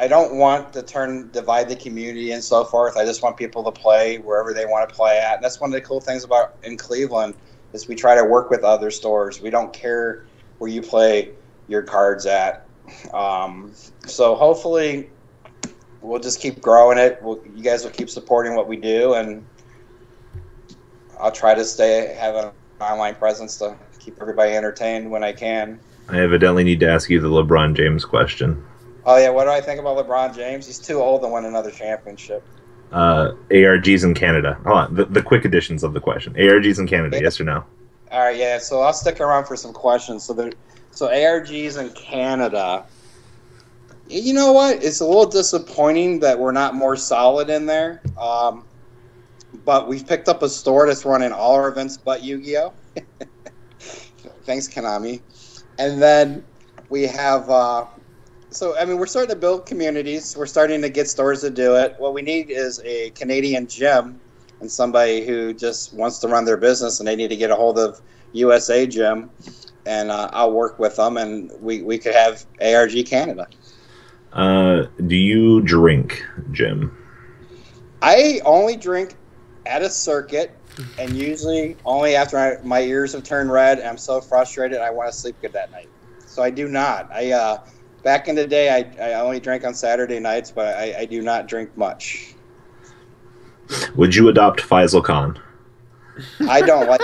don't want to divide the community and so forth. I just want people to play wherever they want to play at. And that's one of the cool things about in Cleveland is we try to work with other stores. We don't care where you play your cards at. So hopefully we'll just keep growing it. You guys will keep supporting what we do, and I'll try to have an online presence to keep everybody entertained when I can. I evidently need to ask you the LeBron James question. Oh, yeah, what do I think about LeBron James? He's too old to win another championship. ARGs in Canada. Hold on, the quick editions of the question. ARGs in Canada, yes or no? All right, yeah, so I'll stick around for some questions. So ARGs in Canada, you know what? It's a little disappointing that we're not more solid in there. But we've picked up a store that's running all our events but Yu-Gi-Oh! Thanks, Konami. And then we have... we're starting to build communities. We're starting to get stores to do it. What we need is a Canadian gym and somebody who just wants to run their business, and they need to get a hold of USA Gym, and I'll work with them, and we could have ARG Canada. Do you drink, Jim? I only drink at a circuit, and usually only after my ears have turned red and I'm so frustrated I want to sleep good that night. So I do not. Back in the day, I only drank on Saturday nights, but I do not drink much. Would you adopt Faisal Khan? I don't like.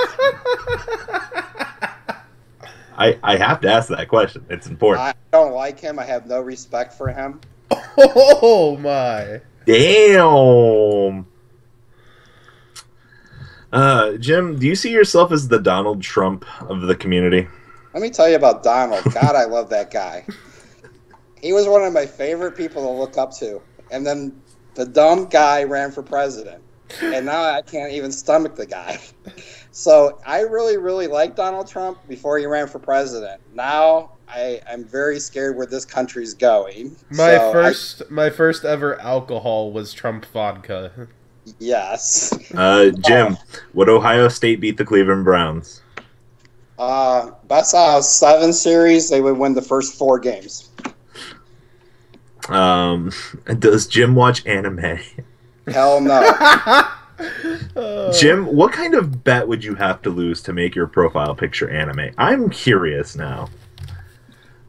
I have to ask that question. It's important. I don't like him. I have no respect for him. Oh my! Damn. Jim, do you see yourself as the Donald Trump of the community? Let me tell you about Donald. God, I love that guy. He was one of my favorite people to look up to. And then the dumb guy ran for president. And now I can't even stomach the guy. So I really, really liked Donald Trump before he ran for president. Now I'm very scared where this country's going. My first ever alcohol was Trump vodka. Yes. Jim, would Ohio State beat the Cleveland Browns? Best out of 7 series, they would win the first 4 games. Does Jim watch anime? Hell no. Jim, what kind of bet would you have to lose to make your profile picture anime? I'm curious now.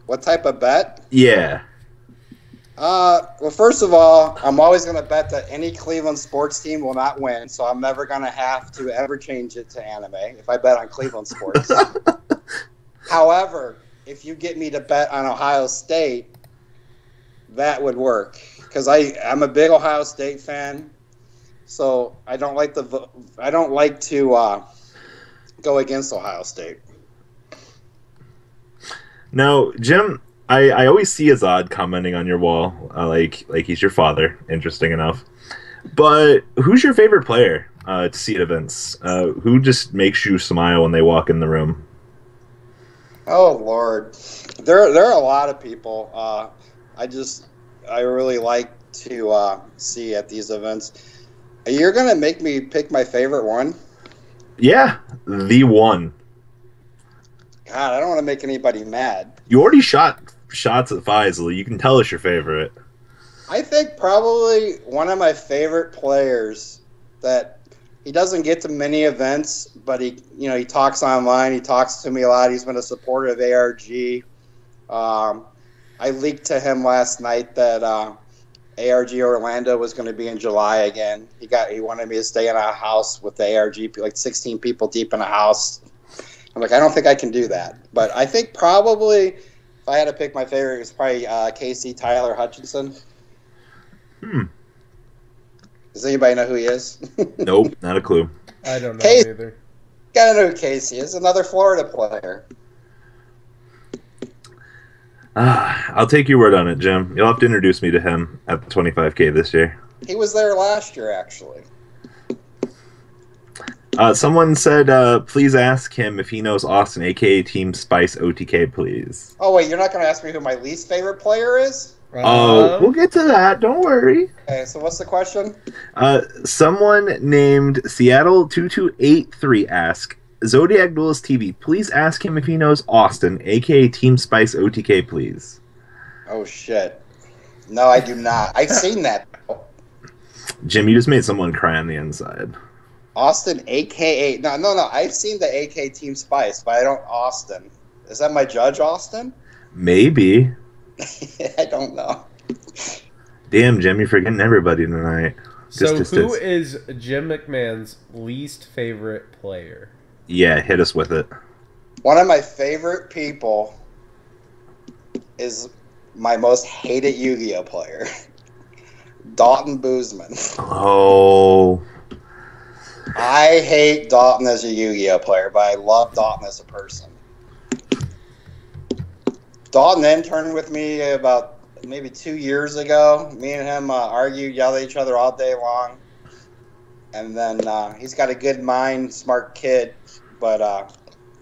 What type of bet? Yeah. Well, first of all, I'm always going to bet that any Cleveland sports team will not win, so I'm never going to have to ever change it to anime if I bet on Cleveland sports. However, if you get me to bet on Ohio State, that would work because I'm a big Ohio State fan, so I don't like to go against Ohio State. Now, Jim, I always see Azad commenting on your wall, like he's your father. Interesting enough. But who's your favorite player to see at events? Who just makes you smile when they walk in the room? Oh Lord, there are a lot of people. I really like to see at these events. You're gonna make me pick my favorite one? Yeah, the one. God, I don't want to make anybody mad. You already shot shots at Faisal. You can tell us your favorite. I think probably one of my favorite players that he doesn't get to many events, but he talks online. He talks to me a lot. He's been a supporter of ARG. I leaked to him last night that ARG Orlando was going to be in July again. He wanted me to stay in a house with the ARG, like 16 people deep in a house. I'm like, I don't think I can do that. But I think probably if I had to pick my favorite, it's probably KC Tyler Hutchinson. Does anybody know who he is? Nope, not a clue. I don't know either. Gotta know who Casey is. Another Florida player. I'll take your word on it, Jim. You'll have to introduce me to him at the 25K this year. He was there last year, actually. Someone said, please ask him if he knows Austin, a.k.a. Team Spice OTK, please. Oh, wait, you're not going to ask me who my least favorite player is? Oh, we'll get to that. Don't worry. Okay, so what's the question? Someone named Seattle2283 asked, Zodiac Duelist TV, please ask him if he knows Austin, a.k.a. Team Spice OTK, please. Oh, shit. No, I do not. I've seen that. Jim, you just made someone cry on the inside. Austin, a.k.a. No. I've seen the A.K. Team Spice, but I don't Austin. Is that my judge, Austin? Maybe. I don't know. Damn, Jim, you're forgetting everybody tonight. So who is Jim McMahon's least favorite player? Yeah, hit us with it. One of my favorite people is my most hated Yu-Gi-Oh player, Dalton Boozman. Oh. I hate Dalton as a Yu-Gi-Oh player, but I love Dalton as a person. Dalton interned with me about maybe 2 years ago. Me and him argued, yelled at each other all day long. And then he's got a good mind, smart kid. But,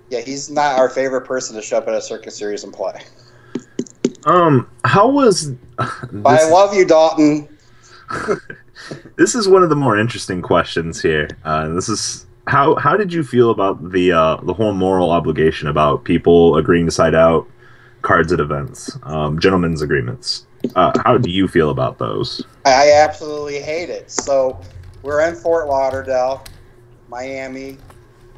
yeah, he's not our favorite person to show up at a circuit series and play. How was... But I love you, Dalton. This is one of the more interesting questions here. This is... How did you feel about the whole moral obligation about people agreeing to side out cards at events, gentlemen's agreements? How do you feel about those? I absolutely hate it. So we're in Fort Lauderdale, Miami.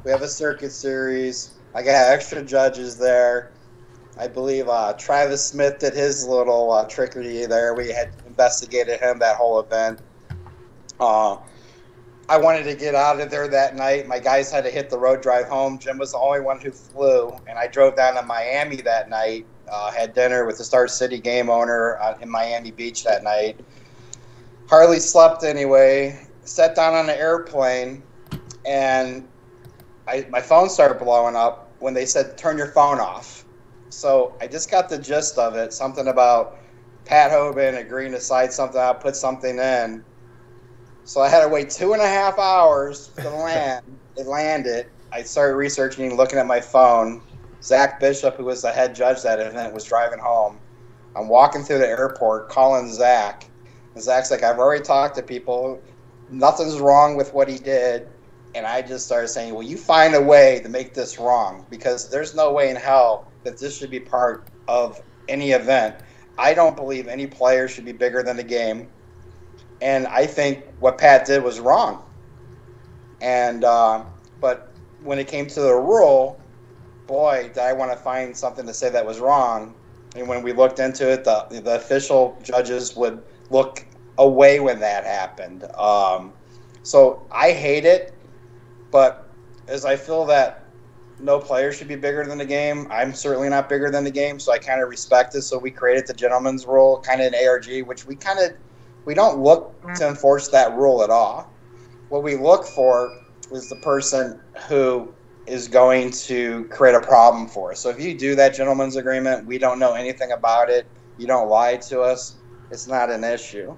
We have a circuit series. I got extra judges there. I believe Travis Smith did his little trickery there. We had investigated him that whole event. I wanted to get out of there that night. My guys had to hit the road drive home. Jim was the only one who flew, and I drove down to Miami that night, had dinner with the Star City game owner in Miami Beach that night. Hardly slept anyway. Sat down on an airplane, and my phone started blowing up when they said, turn your phone off. So I just got the gist of it, something about Pat Hoban agreeing to side something out, put something in. So I had to wait 2.5 hours to land. It landed. I started researching, looking at my phone. Zach Bishop, who was the head judge that event, was driving home. I'm walking through the airport, calling Zach. And Zach's like, I've already talked to people. Nothing's wrong with what he did. And I just started saying, well, you find a way to make this wrong, because there's no way in hell that this should be part of any event. I don't believe any player should be bigger than the game. And I think what Pat did was wrong. And but when it came to the rule, boy, did I want to find something to say that was wrong. And when we looked into it, the official judges would look away when that happened. So I hate it, but as I feel that no player should be bigger than the game, I'm certainly not bigger than the game, so I kind of respect it. So we created the gentleman's rule, kind of an ARG, which we don't look to enforce that rule at all. What we look for is the person who is going to create a problem for us. So if you do that gentleman's agreement, we don't know anything about it, you don't lie to us, it's not an issue.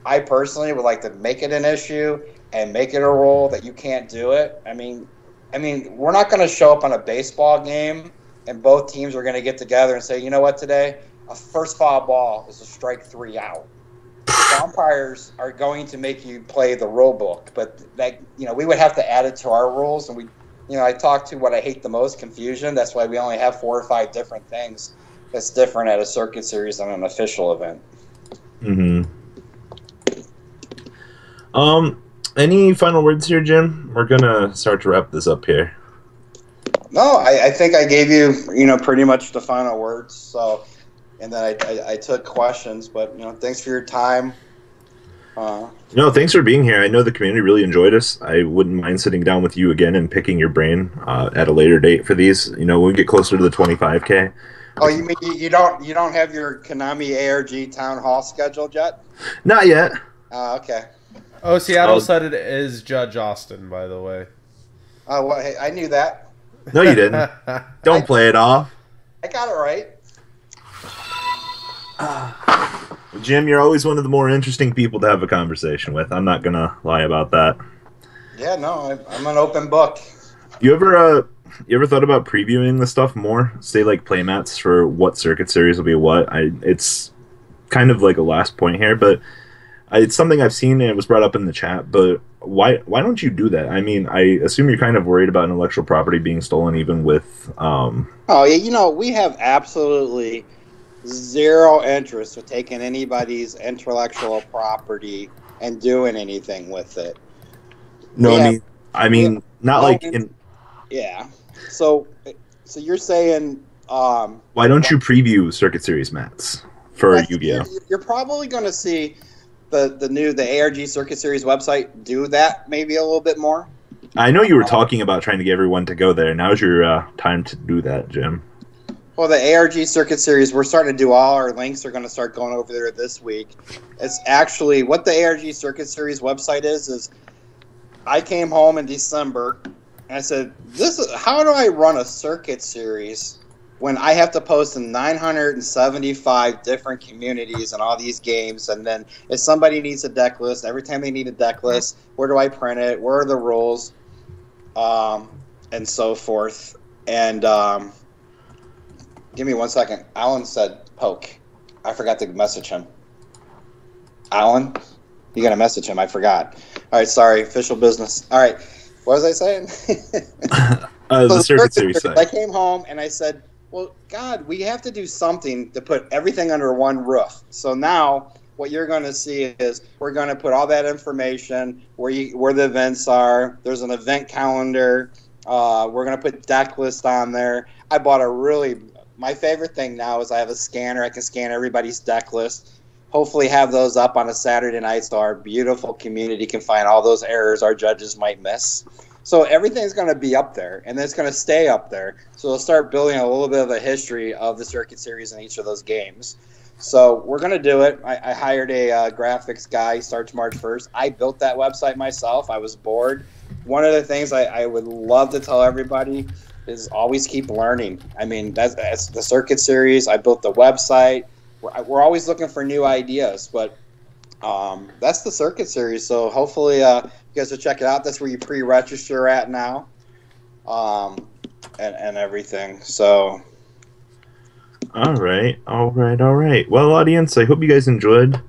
I personally would like to make it an issue and make it a rule that you can't do it. I mean, we're not going to show up on a baseball game and both teams are going to get together and say, you know what, today, a first foul ball is a strike 3 out. The umpires are going to make you play the rule book, but that, we would have to add it to our rules. And I talked to what I hate the most, confusion. That's why we only have 4 or 5 different things that's different at a circuit series than an official event. Mm-hmm. Any final words here, Jim? We're gonna start to wrap this up here. No, I think I gave you, pretty much the final words. So, and then I took questions, but thanks for your time. No, thanks for being here. I know the community really enjoyed us. I wouldn't mind sitting down with you again and picking your brain at a later date for these. When we get closer to the 25K. Oh, you mean you don't have your Konami ARG town hall scheduled yet? Not yet. Okay. Oh, Seattle said it is Judge Austin, by the way. Oh, well, hey, I knew that. No, you didn't. Don't play it off. I got it right. Jim, you're always one of the more interesting people to have a conversation with. I'm not going to lie about that. Yeah, no, I'm an open book. You ever thought about previewing this stuff more? Say, like, playmats for what circuit series will be what? It's kind of like a last point here, but it's something I've seen and it was brought up in the chat, but why don't you do that? I mean, I assume you're kind of worried about intellectual property being stolen even with... Oh, yeah, we have absolutely zero interest in taking anybody's intellectual property and doing anything with it. No, I mean, not like... Yeah. So you're saying... why don't you preview circuit series mats for Yu-Gi-Oh? You're probably going to see the ARG Circuit Series website do that maybe a little bit more. I know you were talking about trying to get everyone to go there. Now's your time to do that, Jim. Well, the ARG Circuit Series, we're starting to do all our links are going to start going over there this week. It's actually what the ARG Circuit Series website is I came home in December and I said, how do I run a circuit series when I have to post in 975 different communities and all these games, and then if somebody needs a deck list, every time they need a deck list, where do I print it? Where are the rules? And so forth. And give me 1 second. Alan said poke. I forgot to message him. Alan, you got to message him. I forgot. All right, sorry. Official business. All right. What was I saying? The circuit series site. I came home and I said, well, God, we have to do something to put everything under one roof. So now what you're going to see is we're going to put all that information, where the events are. There's an event calendar. We're going to put deck list on there. I bought my favorite thing now is I have a scanner. I can scan everybody's deck list. Hopefully have those up on a Saturday night so our beautiful community can find all those errors our judges might miss. So everything's going to be up there, and it's going to stay up there. So we'll start building a little bit of a history of the circuit series in each of those games. So we're going to do it. I hired a graphics guy. He starts March 1st. I built that website myself. I was bored. One of the things I would love to tell everybody is always keep learning. I mean, that's the circuit series. I built the website. We're always looking for new ideas, but that's the circuit series. So hopefully you guys will check it out. That's where you pre-register at now, and everything. So all right. Well, audience, I hope you guys enjoyed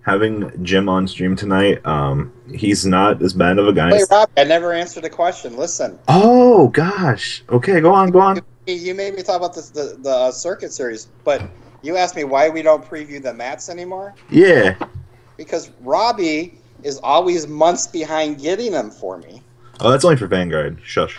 having Jim on stream tonight. He's not as bad of a guy. Hey, Rob, I never answered a question. Listen. Oh gosh. Okay, go on. You made me talk about the circuit series, but you asked me why we don't preview the mats anymore. Yeah. because Robbie is always months behind getting them for me. Oh, that's only for Vanguard. Shush.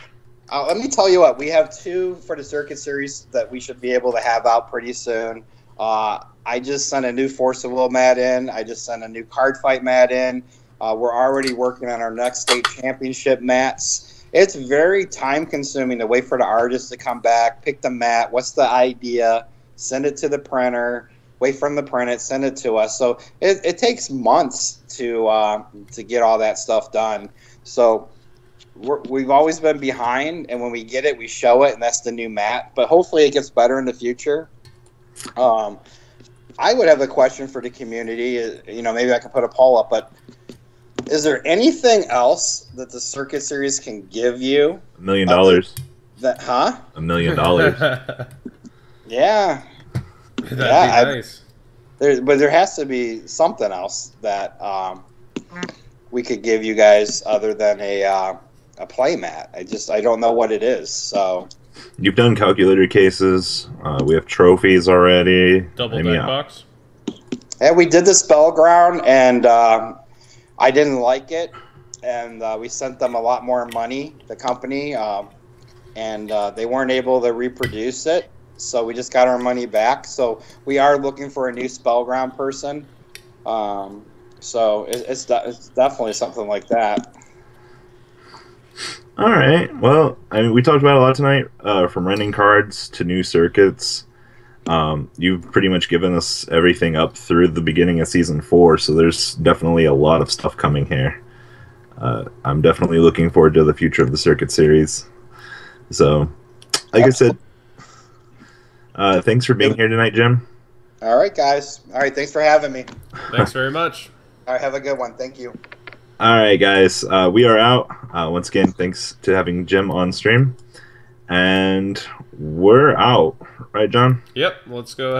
Let me tell you what, we have 2 for the Circuit Series that we should be able to have out pretty soon. I just sent a new Force of Will mat in. I just sent a new card fight mat in. We're already working on our next state championship mats. It's very time consuming to wait for the artist to come back, pick the mat, what's the idea, send it to the printer, wait for them to print it, send it to us. So it takes months to get all that stuff done. So we've always been behind, and when we get it, we show it, and that's the new mat. But hopefully it gets better in the future. I would have a question for the community. Maybe I can put a poll up, but is there anything else that the Circuit Series can give you? $1 million. Huh? $1 million. Yeah. That'd be nice. But there has to be something else that we could give you guys other than a play mat. I don't know what it is. So you've done calculator cases. We have trophies already. Double deck box. Yeah, we did the Spellground, and I didn't like it, and we sent them a lot more money, the company, and they weren't able to reproduce it. So we just got our money back. So we are looking for a new Spellground person. So it's definitely something like that. All right. Well, we talked about a lot tonight, from renting cards to new circuits. You've pretty much given us everything up through the beginning of Season 4, so there's definitely a lot of stuff coming here. I'm definitely looking forward to the future of the Circuit Series. So, like I said, thanks for being here tonight, Jim. All right, guys. All right, thanks for having me. Thanks very much. All right, have a good one. Thank you. All right, guys. We are out. Once again, thanks to having Jim on stream. And we're out. Right, John? Yep, let's go ahead.